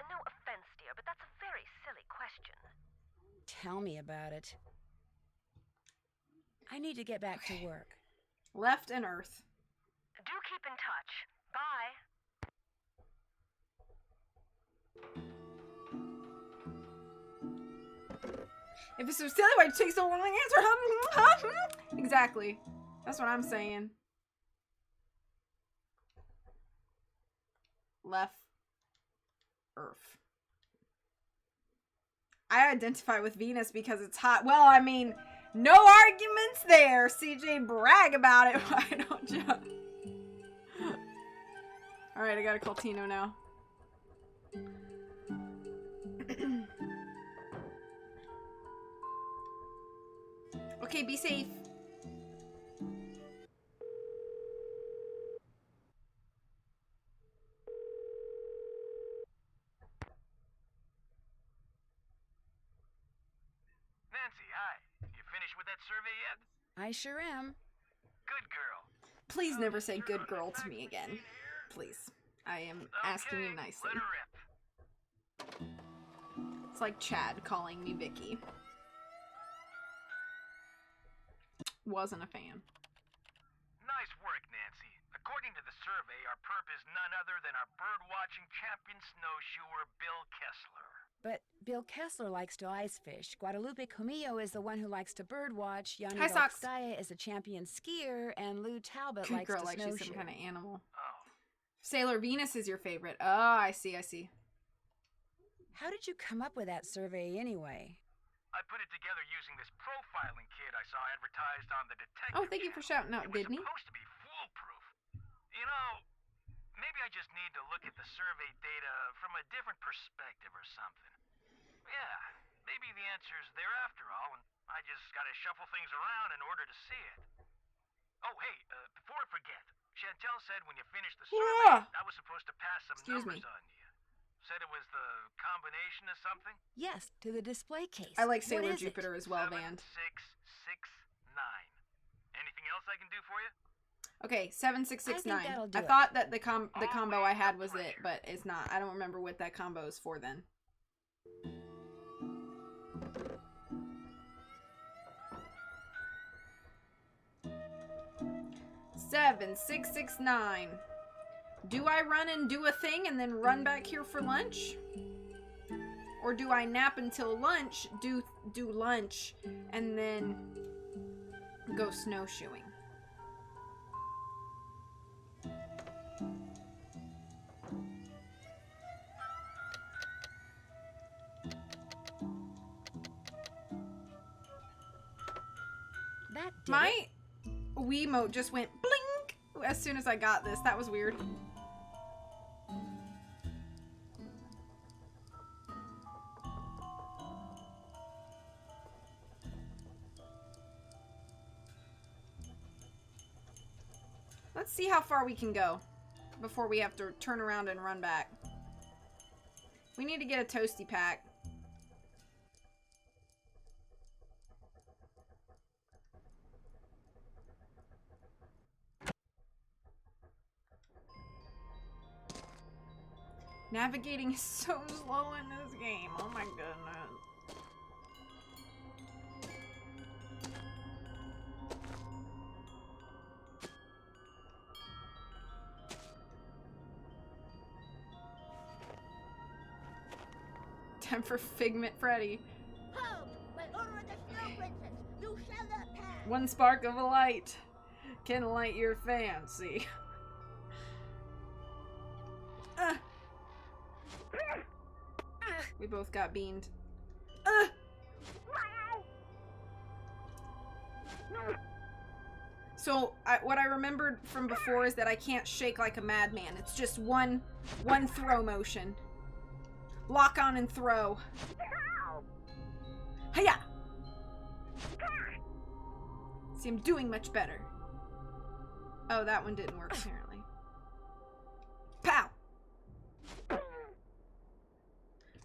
No offense, dear, but that's a very silly question. Tell me about it. I need to get back to work. Left and Earth. Do keep in touch. Bye. If it's so silly, why'd you take so long to answer? Exactly. That's what I'm saying. Left. Earth. I identify with Venus because it's hot. Well, I mean, no arguments there. CJ, brag about it. Why don't you? Alright, I gotta call Tino now. Okay, be safe. Nancy, hi. You finished with that survey yet? I sure am. Good girl. Please never say good girl to me again. Please. I am asking you Okay, nicely. let her rip. It's like Chad calling me Vicky. Wasn't a fan. Nice work, Nancy. According to the survey, our perp is none other than our bird-watching champion snowshoer, Bill Kessler. But Bill Kessler likes to ice fish. Guadalupe Comillo is the one who likes to birdwatch. Yanni Hi, Socks. Balstaya is a champion skier, and Lou Talbot Good likes girl, to like she's snowshoe. some kind of animal. Oh. Sailor Venus is your favorite. Oh, I see, I see. How did you come up with that survey anyway? I put it together using this profiling kit I saw advertised on the detective Oh, thank you for channel. shouting out, It was Disney. supposed to be foolproof. You know, maybe I just need to look at the survey data from a different perspective or something. Yeah, maybe the answer's there after all, and I just gotta shuffle things around in order to see it. Oh, hey, before I forget, Chantel said when you finished the survey, I was supposed to pass some Excuse numbers me. on you. Said it was the combination of something? Yes, to the display case. I like What Sailor is it? Jupiter as well, Van. 7669. Anything else I can do for you? Okay, 7669. that'll do I it. thought that the combo I had was it, but it's not. I don't remember what that combo is for then. Seven, 669. Do I run and do a thing and then run back here for lunch? Or do I nap until lunch, do lunch, and then go snowshoeing? That did My it. Wiimote just went blink as soon as I got this. That was weird. Let's see how far we can go before we have to turn around and run back. We need to get a toasty pack. Navigating is so slow in this game. Oh my goodness. Time for Figment Freddy. Halt! By order of the One spark of a light can light your fancy. We both got beamed. So, what I remembered from before is that I can't shake like a madman. It's just one throw motion. Lock on and throw. Hiya! See, I'm doing much better. Oh, that one didn't work, apparently. Pow!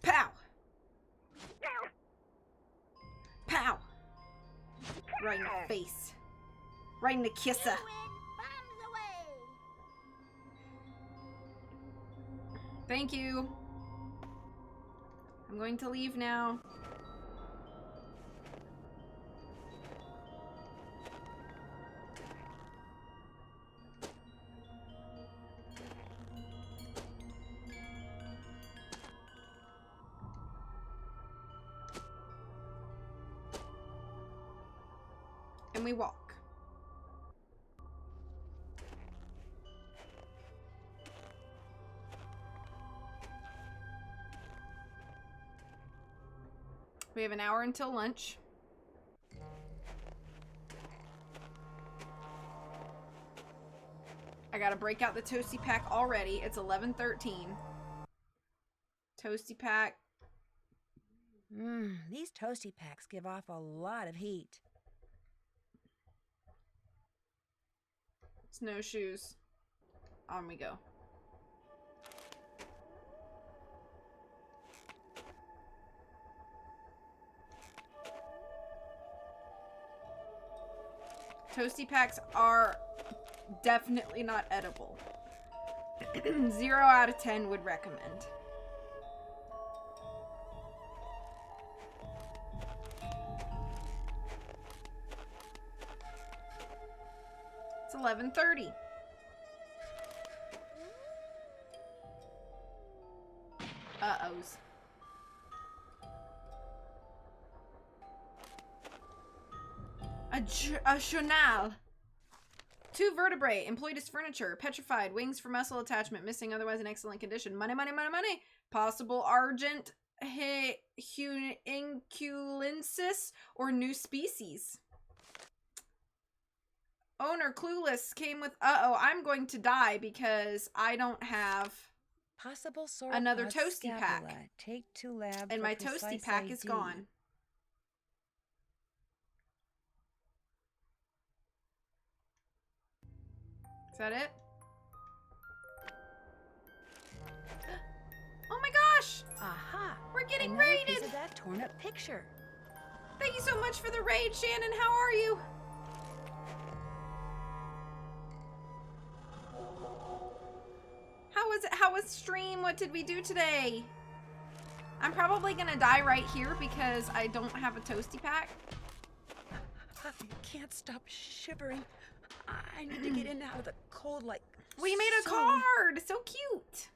Pow! Pow! Right in the face. Right in the kisser. Thank you. I'm going to leave now. And we walk. We have an hour until lunch. I gotta break out the Toasty Pack already. It's 11:13. Toasty Pack. These Toasty Packs give off a lot of heat. Snowshoes. On we go. Toasty Packs are definitely not edible. 0 out of 10 would recommend. It's 11:30. Uh-ohs. A journal. 2 vertebrae, employed as furniture, petrified, wings for muscle attachment, missing, otherwise in excellent condition. Money, money, money, money. Possible argent inculensis or new species. Owner clueless, came with I'm going to die because I don't have Possible another Toasty Pack. Take to lab And for my Toasty precise Pack ID. is gone. Is that it? Oh my gosh! Aha! We're getting Another raided! piece of that torn up picture. Thank you so much for the raid, Shannon. How are you? How was it? How was stream? What did we do today? I'm probably gonna die right here because I don't have a Toasty Pack. I can't stop shivering. I need to get in and out of the cold like We made a so. card! So cute!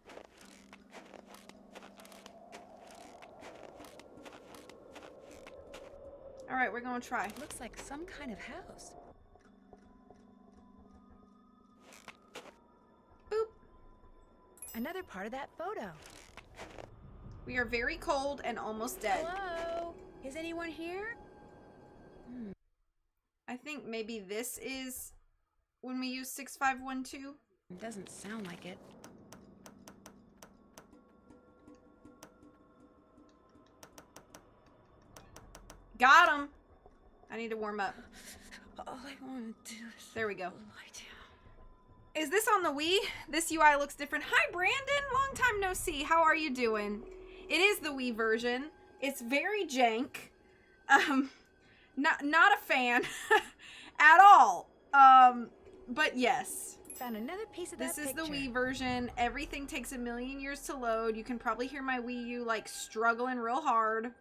Alright, we're gonna try. Looks like some kind of house. Boop. Another part of that photo. We are very cold and almost dead. Hello? Is anyone here? I think maybe this is when we use 6512. It doesn't sound like it. Got him! I need to warm up. All I want to do is There we go. lie down. Is this on the Wii? This UI looks different. Hi, Brandon! Long time no see. How are you doing? It is the Wii version. It's very jank. Not a fan at all. But yes. Found another piece of that This is picture. the Wii version. Everything takes a million years to load. You can probably hear my Wii U like struggling real hard.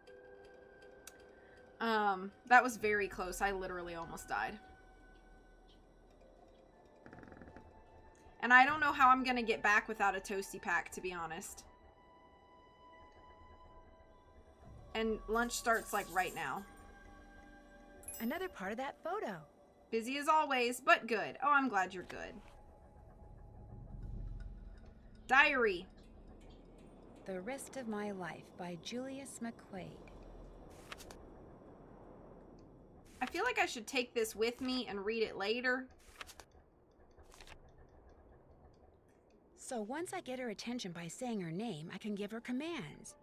That was very close. I literally almost died. And I don't know how I'm gonna get back without a Toasty Pack, to be honest. And lunch starts like right now. Another part of that photo. Busy as always, but good. Oh, I'm glad you're good. Diary. The Rest of My Life by Julius McQuaid. I feel like I should take this with me and read it later. So once I get her attention by saying her name, I can give her commands.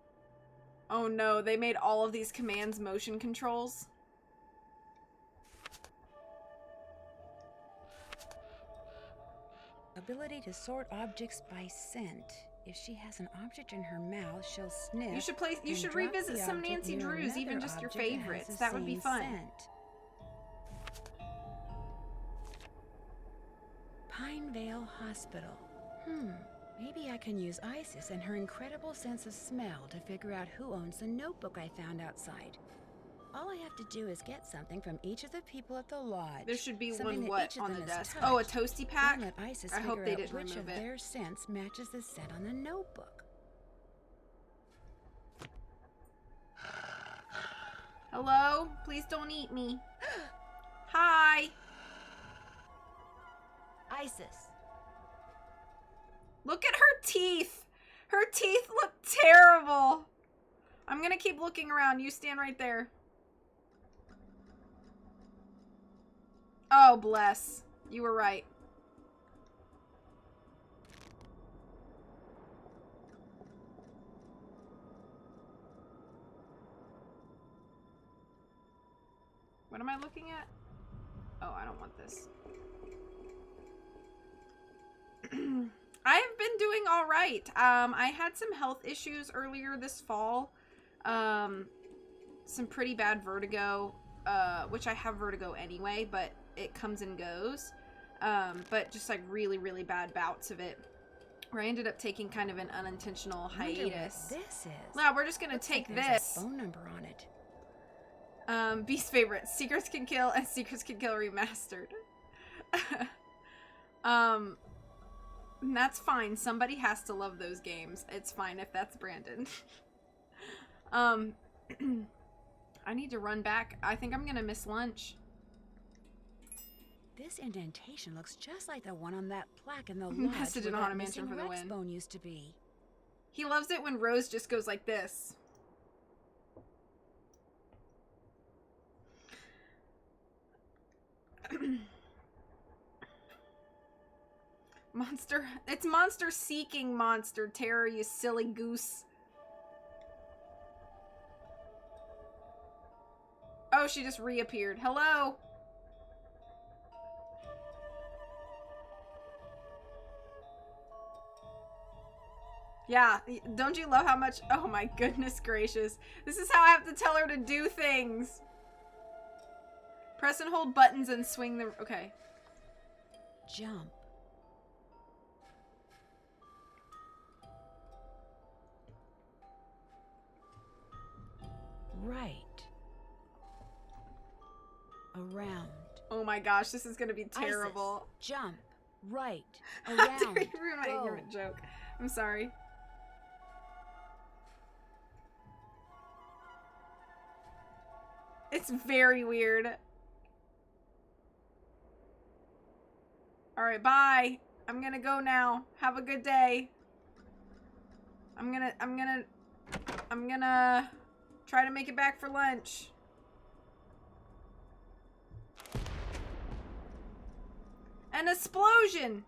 Oh no, they made all of these commands motion controls. Ability to sort objects by scent. If she has an object in her mouth, she'll sniff. You should revisit some Nancy Drews, even just your favorites. That would be fun. Scent. Pinevale Hospital. Maybe I can use Isis and her incredible sense of smell to figure out who owns the notebook I found outside. All I have to do is get something from each of the people at the lodge. There should be something one that what each of on them the has desk? touched. Oh, a toasty pack? Then let Isis I hope figure they out didn't which remove of it. their scents matches the scent on the notebook. Hello? Please don't eat me. Hi. Isis. Look at her teeth. Her teeth look terrible. I'm gonna keep looking around. You stand right there. Oh, bless. You were right. What am I looking at? Oh, I don't want this. I have been doing all right. I had some health issues earlier this fall. Some pretty bad vertigo, which I have vertigo anyway, but it comes and goes. But just like really, really bad bouts of it, where I ended up taking kind of an unintentional hiatus. This is. Yeah, we're just gonna take like there's this. a phone number on it. Beast favorites: Secrets Can Kill and Secrets Can Kill Remastered. And that's fine. Somebody has to love those games. It's fine if that's Brandon. I need to run back. I think I'm gonna miss lunch. This indentation looks just like the one on that plaque in the lodge Invested in where a Haunted that Mansion missing for the Rex win. bone used to be. He loves it when Rose just goes like this. Monster. It's monster seeking monster terror, you silly goose. Oh, she just reappeared. Hello? Yeah, don't you love how much... Oh my goodness gracious. This is how I have to tell her to do things. Press and hold buttons and swing them... Okay. Jump. Right. Around. Oh my gosh, this is gonna be terrible. Isis. Jump. Right. How Around. dare you ruin my Go. ignorant joke. I'm sorry. It's very weird. Alright, bye. I'm gonna go now. Have a good day. I'm gonna try to make it back for lunch. An explosion!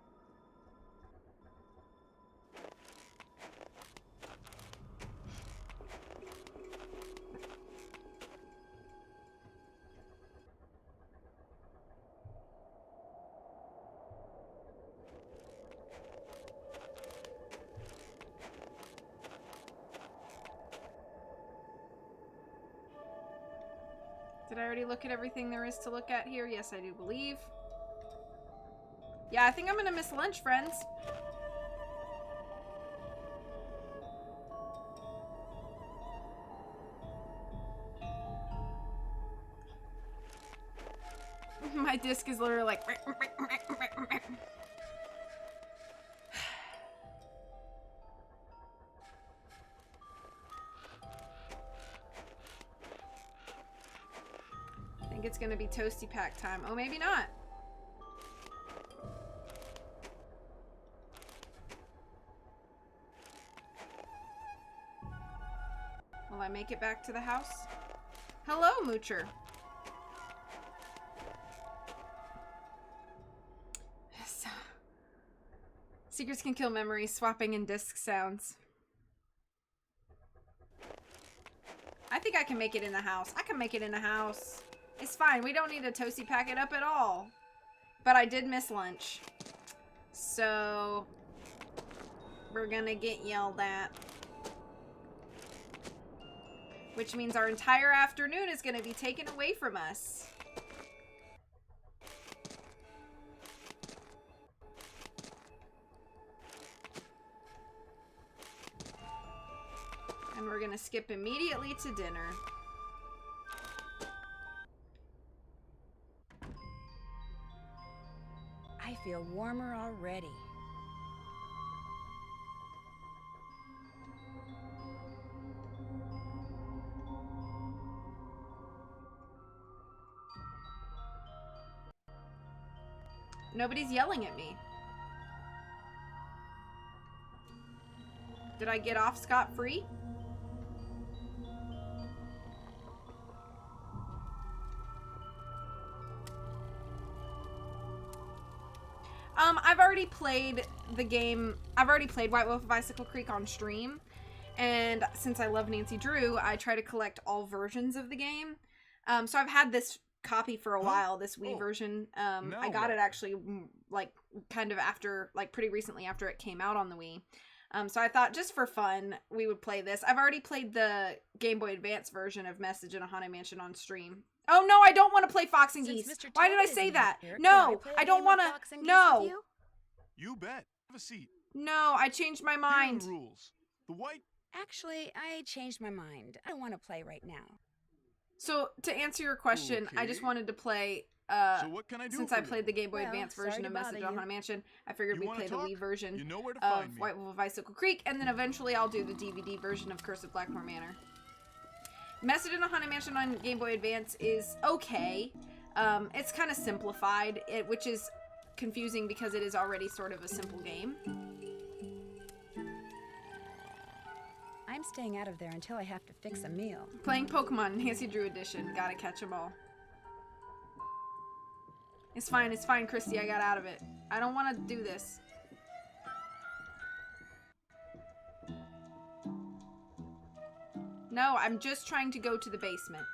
Did I already look at everything there is to look at here? Yes, I do believe. Yeah, I think I'm gonna miss lunch, friends. My disc is literally like... think it's gonna be Toasty Pack time. Oh, maybe not. Will I make it back to the house? Hello, Moocher. So, secrets can kill memories, swapping in disc sounds. I think I can make it in the house. I can make it in the house. It's fine. We don't need to Toasty Pack it up at all. But I did miss lunch. So, we're gonna get yelled at. Which means our entire afternoon is going to be taken away from us. And we're going to skip immediately to dinner. I feel warmer already. Nobody's yelling at me. Did I get off scot-free? I've already played the game. I've already played White Wolf of Icicle Creek on stream. And since I love Nancy Drew, I try to collect all versions of the game. So I've had this copy for a while, this Wii version. I got it actually like kind of after, like pretty recently after it came out on the Wii. So I thought just for fun we would play this. I've already played the Game Boy Advance version of Message in a Haunted Mansion on stream. Oh no, I don't want to play Fox and Geese. Why did I say that? No, I don't want to. No. You bet. Have a seat. No, I changed my mind. Here are the rules. The white. Actually, I changed my mind. I don't want to play right now. So, to answer your question, I just wanted to play, so what can I do since I played the Game Boy Advance version of Message on Haunted Mansion, I figured we'd play the Wii version of White Wolf of Icicle Creek, and then eventually I'll do the DVD version of Curse of Blackmore Manor. Message in a Haunted Mansion on Game Boy Advance is okay. It's kind of simplified, which is confusing because it is already sort of a simple game. I'm staying out of there until I have to fix a meal. Playing Pokemon Nancy Drew Edition. Gotta catch them all. It's fine, Christy. I got out of it. I don't want to do this. No, I'm just trying to go to the basement.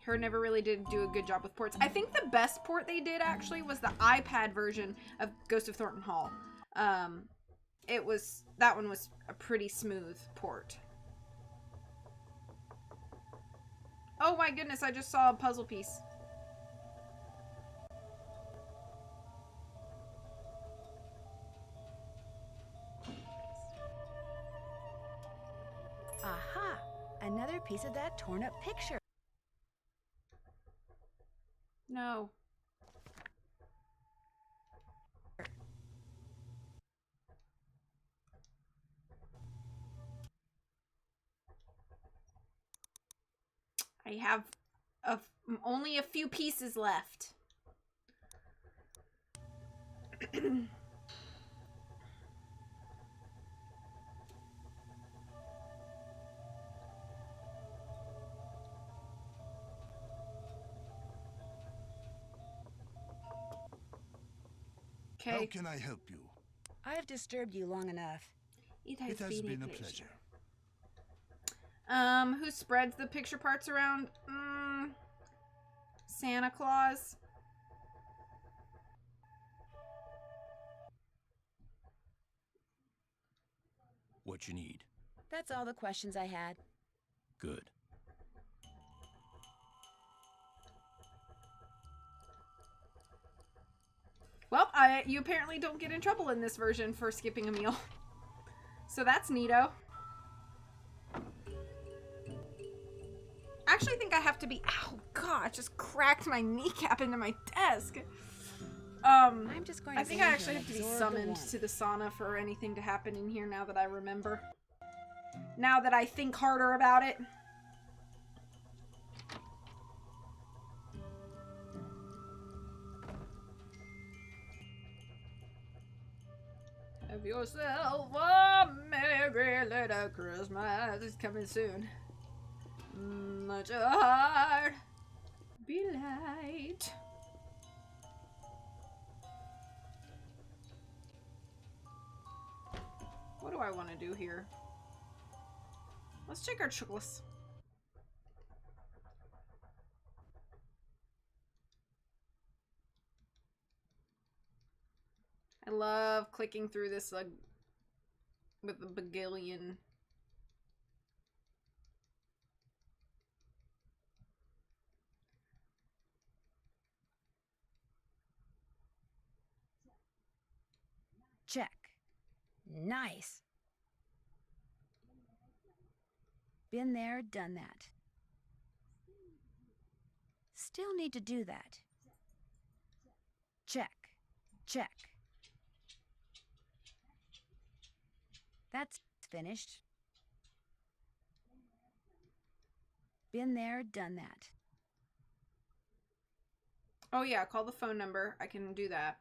Her never really did do a good job with ports. I think the best port they did actually was the iPad version of Ghost of Thornton Hall. That one was a pretty smooth port. Oh my goodness, I just saw a puzzle piece. Aha! Another piece of that torn up picture. No. I have only a few pieces left. How can I help you? I've disturbed you long enough. It has been a pleasure. Who spreads the picture parts around? Santa Claus. What you need? That's all the questions I had. Good. Well, you apparently don't get in trouble in this version for skipping a meal. So that's neato. I actually think I have to be... Ow, God, I just cracked my kneecap into my desk. I'm just going to I think I actually have to be summoned to the sauna for anything to happen in here now that I remember. Now that I think harder about it. Have yourself a merry little Christmas. It's coming soon. Let your heart be light. What do I want to do here? Let's check our checklist. I love clicking through this with the bagillion. Check. Nice. Been there, done that. Still need to do that. Check. Check. That's finished. Been there, done that. Oh yeah, call the phone number. I can do that.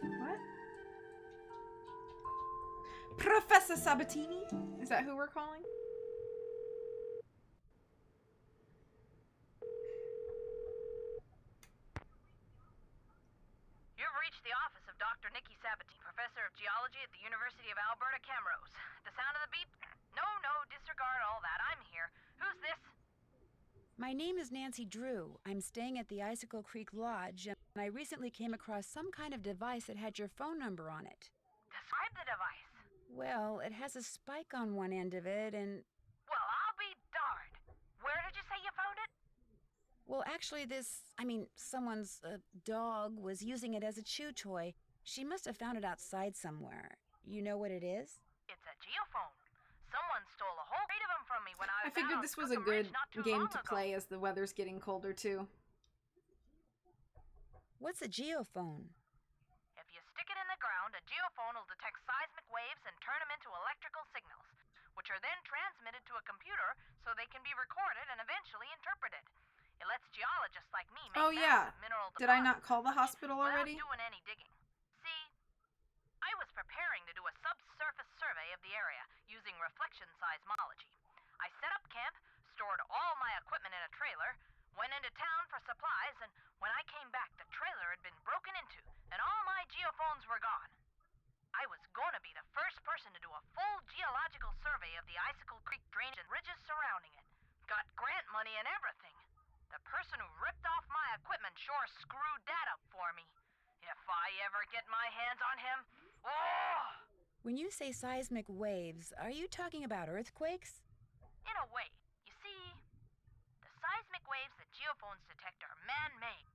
What? Professor Sabatini? Is that who we're calling? You've reached the office of Dr. Nikki Sabatini, Professor of Geology at the University of Alberta, Camrose. The sound of the beep? No, disregard all that. I'm here. Who's this? My name is Nancy Drew. I'm staying at the Icicle Creek Lodge, and I recently came across some kind of device that had your phone number on it. Describe the device. Well, it has a spike on one end of it, and... Well, I'll be darned. Where did you say you found it? Well, actually, someone's dog was using it as a chew toy. She must have found it outside somewhere. You know what it is? It's a geophone. Someone stole a whole crate of them from me when I I was figured out on this was a Cookham good Ridge not too game long to ago. play as the weather's getting colder too. What's a geophone? If you stick it in the ground, a geophone will detect seismic waves and turn them into electrical signals, which are then transmitted to a computer so they can be recorded and eventually interpreted. It lets geologists like me make Oh yeah. massive mineral Did I not deposits call the hospital already? without doing any digging. See, I was preparing to do a subsurface survey of the area using reflection seismology. I set up camp, stored all my equipment in a trailer, went into town for supplies, and when I came back, the trailer had been broken into, and all my geophones were gone. I was gonna be the first person to do a full geological survey of the Icicle Creek drainage and ridges surrounding it. Got grant money and everything. The person who ripped off my equipment sure screwed that up for me. If I ever get my hands on him, oh! When you say seismic waves, are you talking about earthquakes? In a way. You see, the seismic waves that geophones detect are man-made.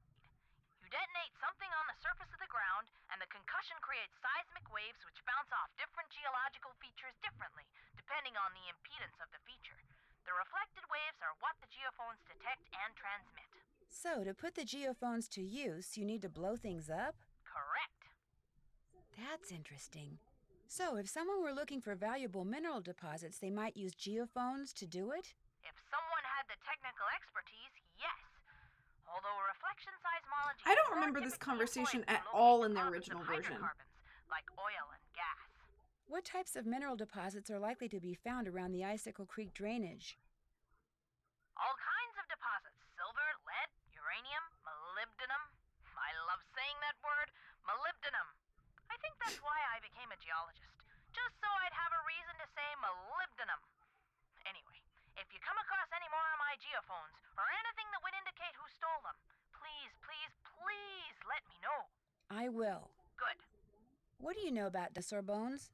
You detonate something on the surface of the ground, and the concussion creates seismic waves which bounce off different geological features differently, depending on the impedance of the feature. The reflected waves are what the geophones detect and transmit. So, to put the geophones to use, you need to blow things up? Correct. That's interesting. So, if someone were looking for valuable mineral deposits, they might use geophones to do it? If someone had the technical expertise, yes. Although reflection seismology... I don't remember this conversation at all in the original version. Like oil and gas. What types of mineral deposits are likely to be found around the Icicle Creek drainage? All kinds of deposits. Silver, lead, uranium, molybdenum. I love saying that word, molybdenum. I think that's why I became a geologist. Just so I'd have a reason to say molybdenum. Anyway, if you come across any more of my geophones, or anything that would indicate who stole them, please, please, please let me know. I will. Good. What do you know about the Sorbonnes?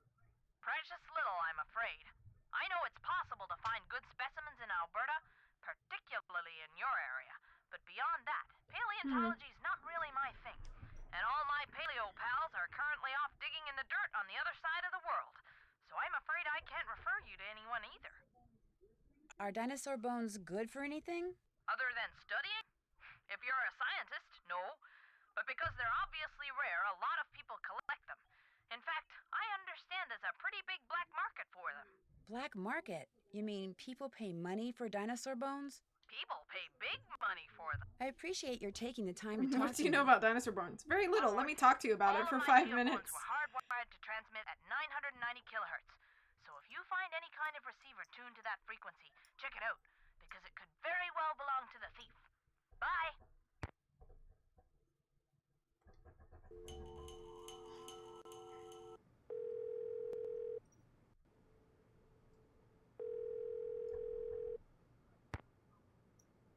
Precious little, I'm afraid. I know it's possible to find good specimens in Alberta, particularly in your area. But beyond that, paleontology's not really my thing. And all my paleo pals are currently off digging in the dirt on the other side of the world. So I'm afraid I can't refer you to Are dinosaur bones good for anything? Other than studying? If you're a scientist, no. But because they're obviously rare, a lot of people collect them. In fact, I understand there's a pretty big black market for them. Black market? You mean people pay money for dinosaur bones? People pay big money for them. I appreciate your taking the time to talk What do to you me. know about dinosaur bones? Very little. Let me talk to you about All it for of my 5 neophones minutes. were hardwired to transmit at 990 kilohertz. So if you find any kind of receiver tuned to that frequency, check it out, because it could very well belong to the thief. Bye.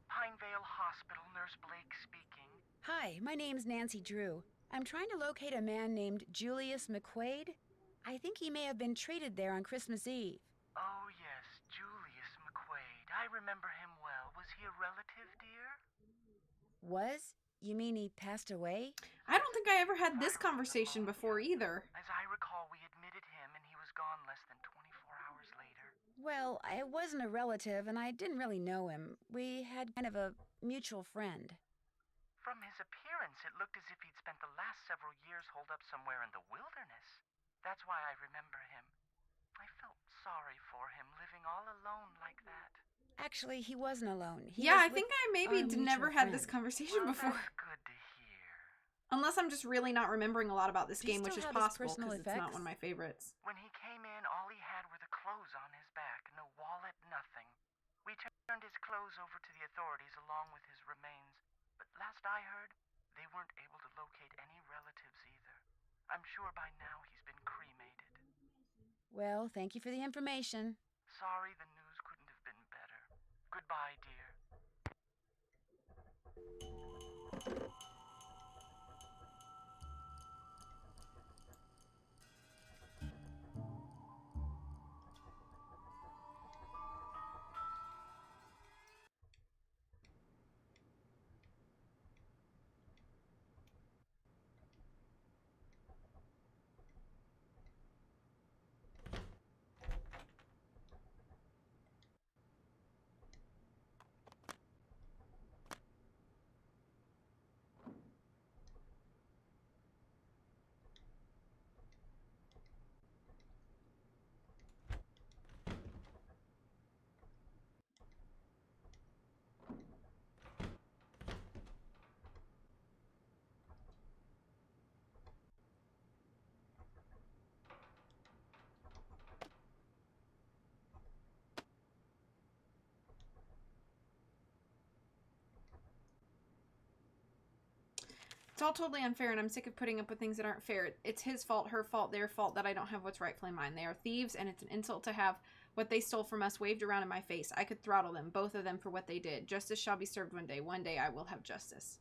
Pinevale Hospital, Nurse Blake speaking. Hi, my name's Nancy Drew. I'm trying to locate a man named Julius McQuaid. I think he may have been traded there on Christmas Eve. Oh, yes, Julius McQuaid. I remember him well. Was he a relative, dear? Was? You mean he passed away? I don't think I ever had this conversation before either. As I recall, we admitted him and he was gone less than 24 hours later. Well, I wasn't a relative and I didn't really know him. We had kind of a mutual friend. From his appearance, it looked as if he'd spent the last several years holed up somewhere in the wilderness. That's why I remember him. I felt sorry for him, living all alone like that. Actually, he wasn't alone. Yeah, I think I maybe never had this friend. conversation Well, before. that's good to hear. Unless I'm just really not remembering a lot about this Do you game, which is still have his possible personal because it's not effects? one of my favorites. When he came in, all he had were the clothes on his back. No wallet, nothing. We turned his clothes over to the authorities along with his remains. But last I heard, they weren't able to locate any relatives either. I'm sure by now he's been cremated. Well, thank you for the information. Sorry the news couldn't have been better. Goodbye, dear. It's all totally unfair, and I'm sick of putting up with things that aren't fair. It's his fault, her fault, their fault that I don't have what's rightfully mine. They are thieves, and it's an insult to have what they stole from us waved around in my face. I could throttle them, both of them, for what they did. Justice shall be served one day. One day I will have justice.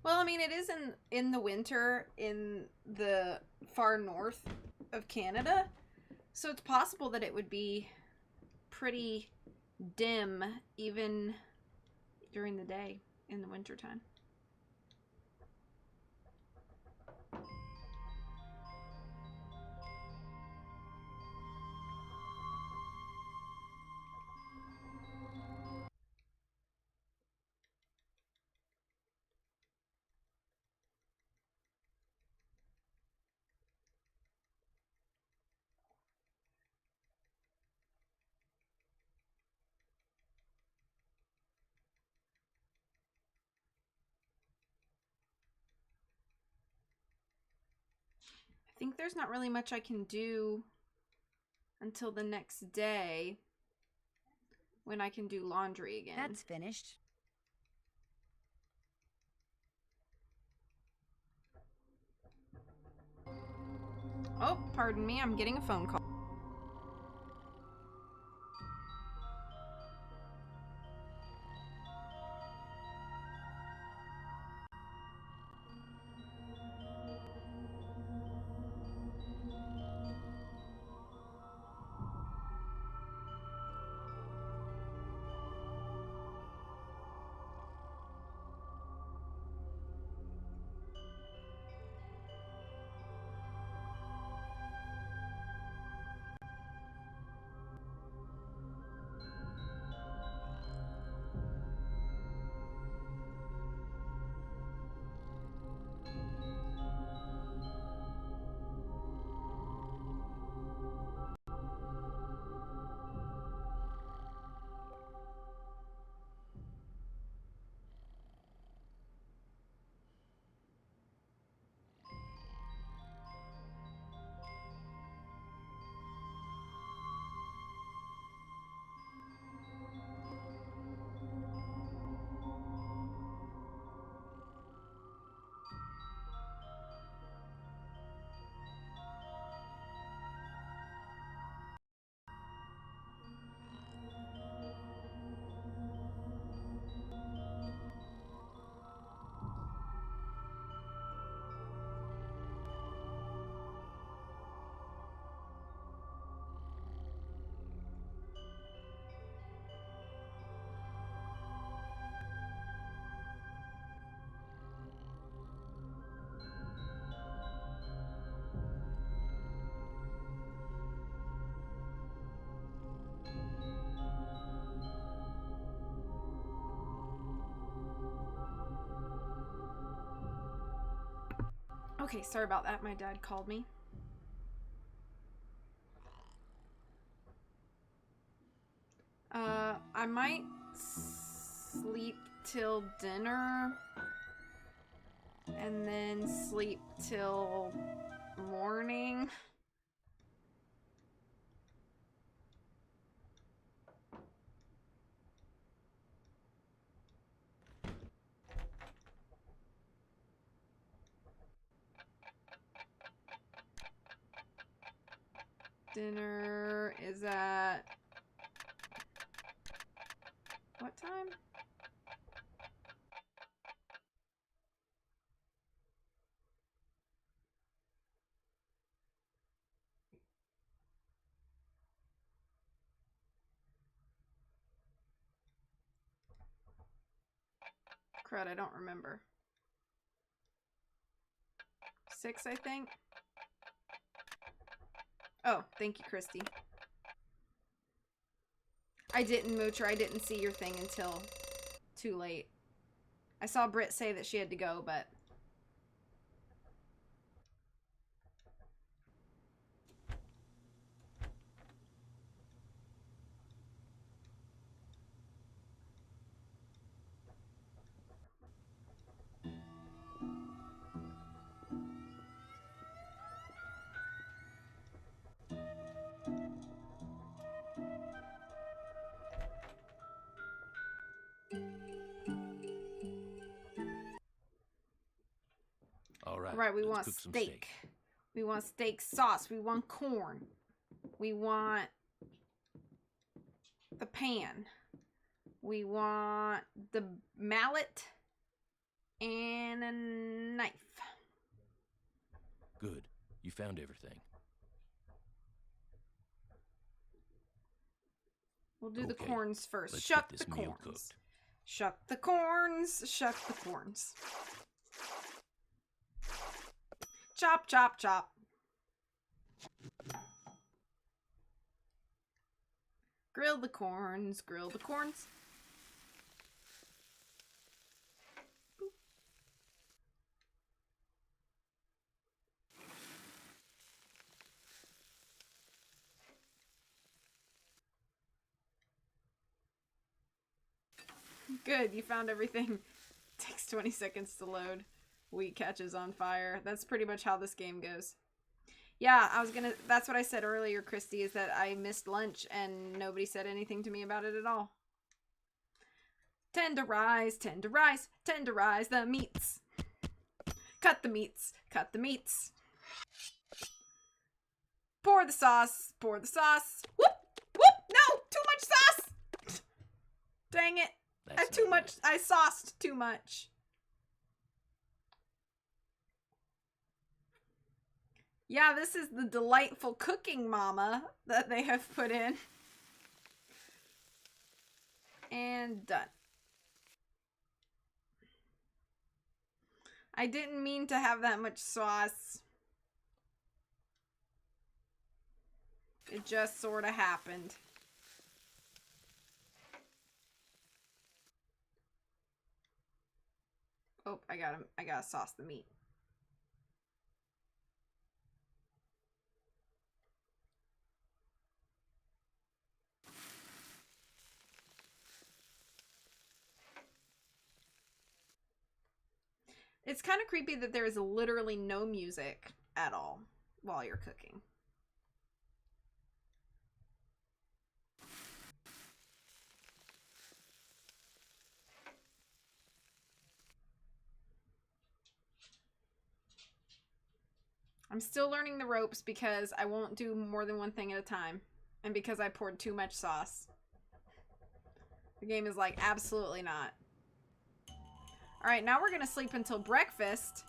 Well, I mean, it is in the winter in the far north of Canada, so it's possible that it would be pretty dim even during the day in the wintertime. I think there's not really much I can do until the next day when I can do laundry again. That's finished. Oh, pardon me, I'm getting a phone call. Okay, sorry about that. My dad called me. I might sleep till dinner and then sleep till morning. Dinner is at what time? Crud, I don't remember. 6, I think. Oh, thank you, Christy. I didn't, Moocher. I didn't see your thing until too late. I saw Britt say that she had to go, but... Right, we want steak. We want steak sauce. We want corn. We want the pan. We want the mallet and a knife. Good. You found everything. We'll do the corns first. Let's Shuck get the this meal corns. cooked. Shuck the corns. Shuck the corns. Chop, chop, chop. Grill the corns. Grill the corns. Good, you found everything. Takes 20 seconds to load. Wheat catches on fire. That's pretty much how this game goes. Yeah, that's what I said earlier, Christy, is that I missed lunch and nobody said anything to me about it at all. Tenderize, tenderize, tenderize the meats. Cut the meats, cut the meats. Pour the sauce, pour the sauce. Whoop, whoop, no, too much sauce. Dang it. I sauced too much. Yeah, this is the delightful cooking mama that they have put in. And done. I didn't mean to have that much sauce. It just sort of happened. Oh, I gotta sauce the meat. It's kind of creepy that there is literally no music at all while you're cooking. I'm still learning the ropes because I won't do more than one thing at a time. And because I poured too much sauce. The game is like, absolutely not. Alright, now we're gonna sleep until breakfast.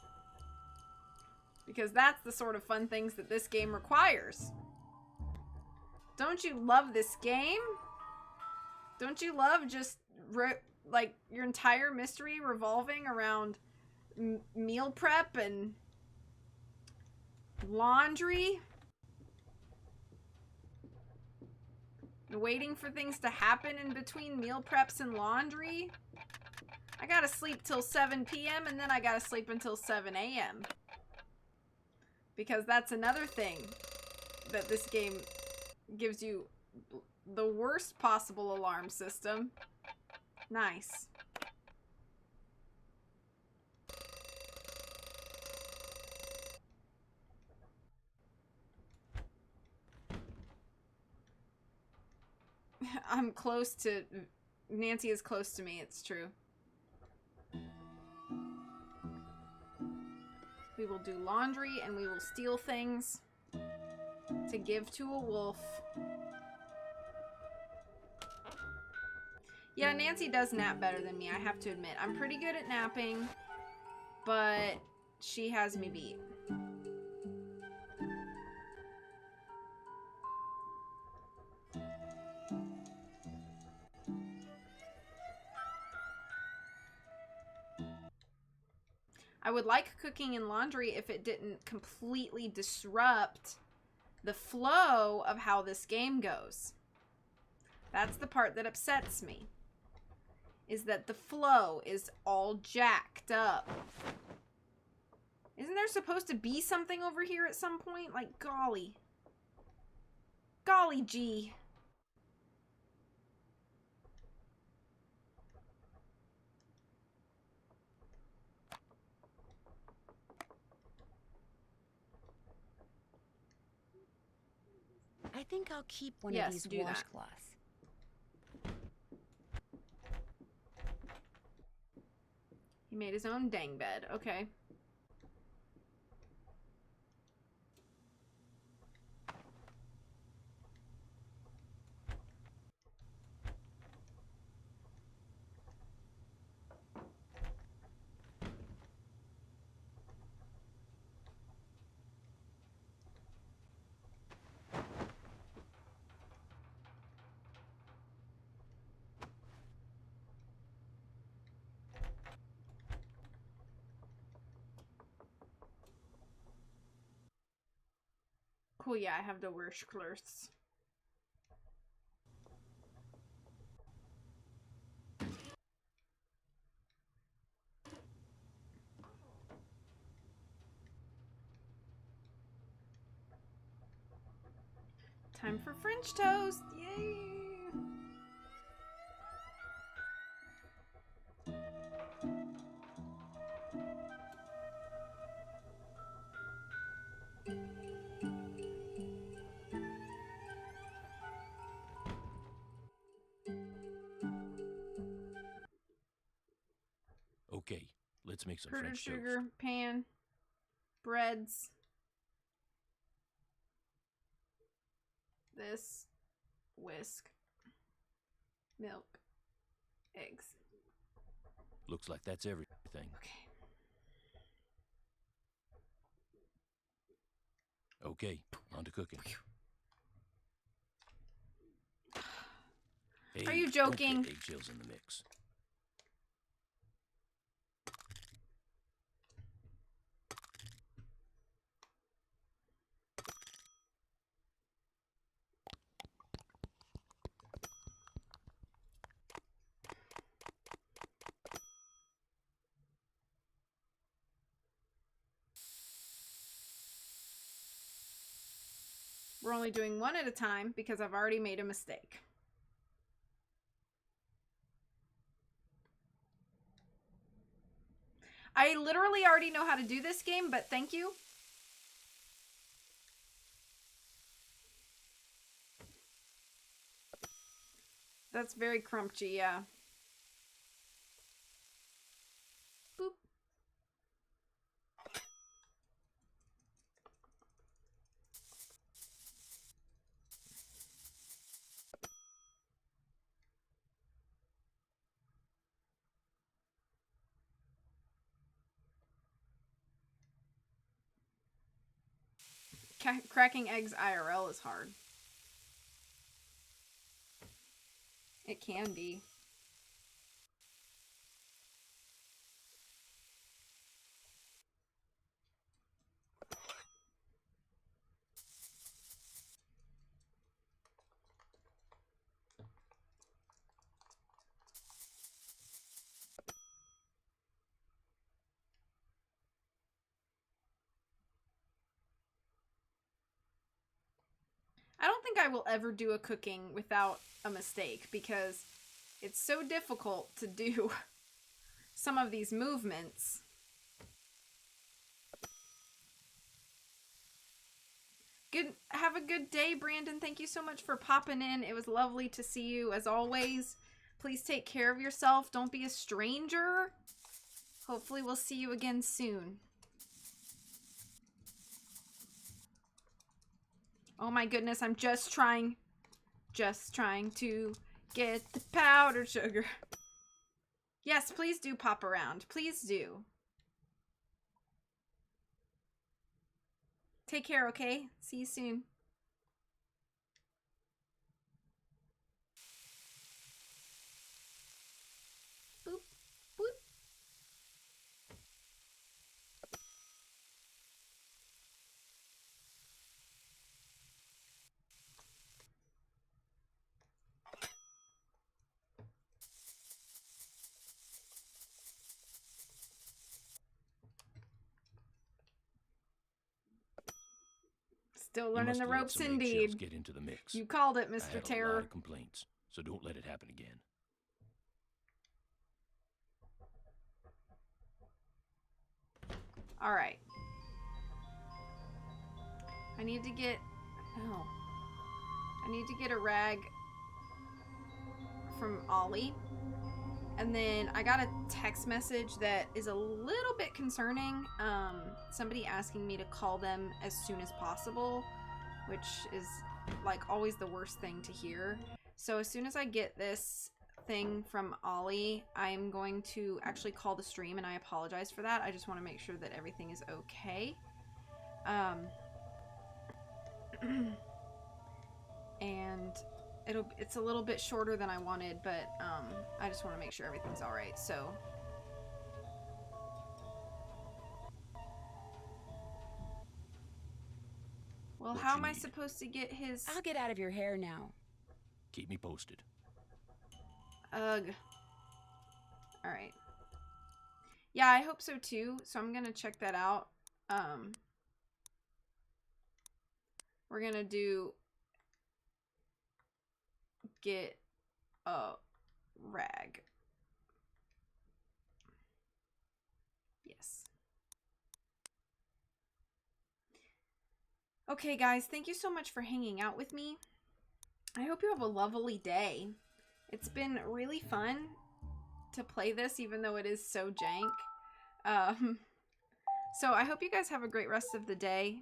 Because that's the sort of fun things that this game requires. Don't you love this game? Don't you love just, like, your entire mystery revolving around meal prep and laundry? Waiting for things to happen in between meal preps and laundry? I gotta sleep till 7 p.m. and then I gotta sleep until 7 a.m. Because that's another thing that this game gives you, the worst possible alarm system. Nice. I'm close to... Nancy is close to me, it's true. We will do laundry and we will steal things to give to a wolf. Yeah, Nancy does nap better than me, I have to admit. I'm pretty good at napping, but she has me beat. I would like cooking and laundry if it didn't completely disrupt the flow of how this game goes. That's the part that upsets me. Is that the flow is all jacked up. Isn't there supposed to be something over here at some point? Like, golly. Golly gee. I think I'll keep one Yes, of these do that. washcloths. He made his own dang bed. Okay. Cool, yeah, I have the worst clothes. Time for French toast! Yay! Okay, let's make some Powdered French sugar, toast. pan, breads. This, whisk, milk, eggs. Looks like that's everything. Okay. Okay, on to cooking. Hey, Are you don't joking? get eggshells in the mix. We're only doing one at a time because I've already made a mistake. I literally already know how to do this game, but thank you. That's very crunchy, yeah. Boop. Cracking eggs IRL is hard. It can be. think I will ever do a cooking without a mistake because it's so difficult to do some of these movements. Have a good day, Brandon. Thank you so much for popping in. It was lovely to see you as always. Please take care of yourself. Don't be a stranger. Hopefully we'll see you again soon. Oh my goodness, I'm just trying to get the powdered sugar. Yes, please do pop around. Please do. Take care, okay? See you soon. Boop, boop. Still You learning must the have let ropes some eggshells indeed. get into the mix. You called it, I Mr. had a Terror. lot of complaints, so don't let it happen again. All right. I need to get a rag from Ollie. And then I got a text message that is a little bit concerning. Somebody asking me to call them as soon as possible, which is like always the worst thing to hear. So as soon as I get this thing from Ollie, I'm going to actually call the stream, and I apologize for that. I just want to make sure that everything is okay. And it's a little bit shorter than I wanted, but I just want to make sure everything's all right. So well, What how you am I need? supposed to get his I'll get out of your hair now. Keep me posted. ugh. All right. Yeah, I hope so too. So I'm going to check that out. We're going to do get a rag. Yes. Okay, guys, thank you so much for hanging out with me. I hope you have a lovely day. It's been really fun to play this, even though it is so jank. So I hope you guys have a great rest of the day.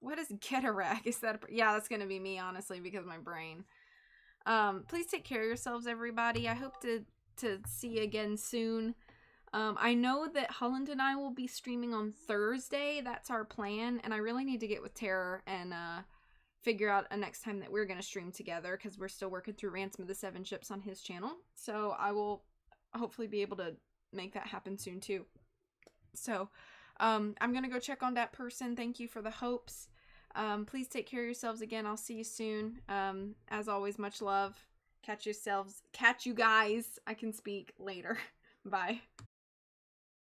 What is get a rag? Is that yeah, that's gonna be me, honestly, because of my brain. Please take care of yourselves, everybody. I hope to see you again soon. I know that Holland and I will be streaming on Thursday. That's our plan, and I really need to get with Terror and figure out a next time that we're going to stream together, because we're still working through Ransom of the Seven Ships on his channel. So I will hopefully be able to make that happen soon too. So I'm going to go check on that person. Thank you for the hopes. Please take care of yourselves again. I'll see you soon. As always, much love. Catch you guys, I can speak later. Bye.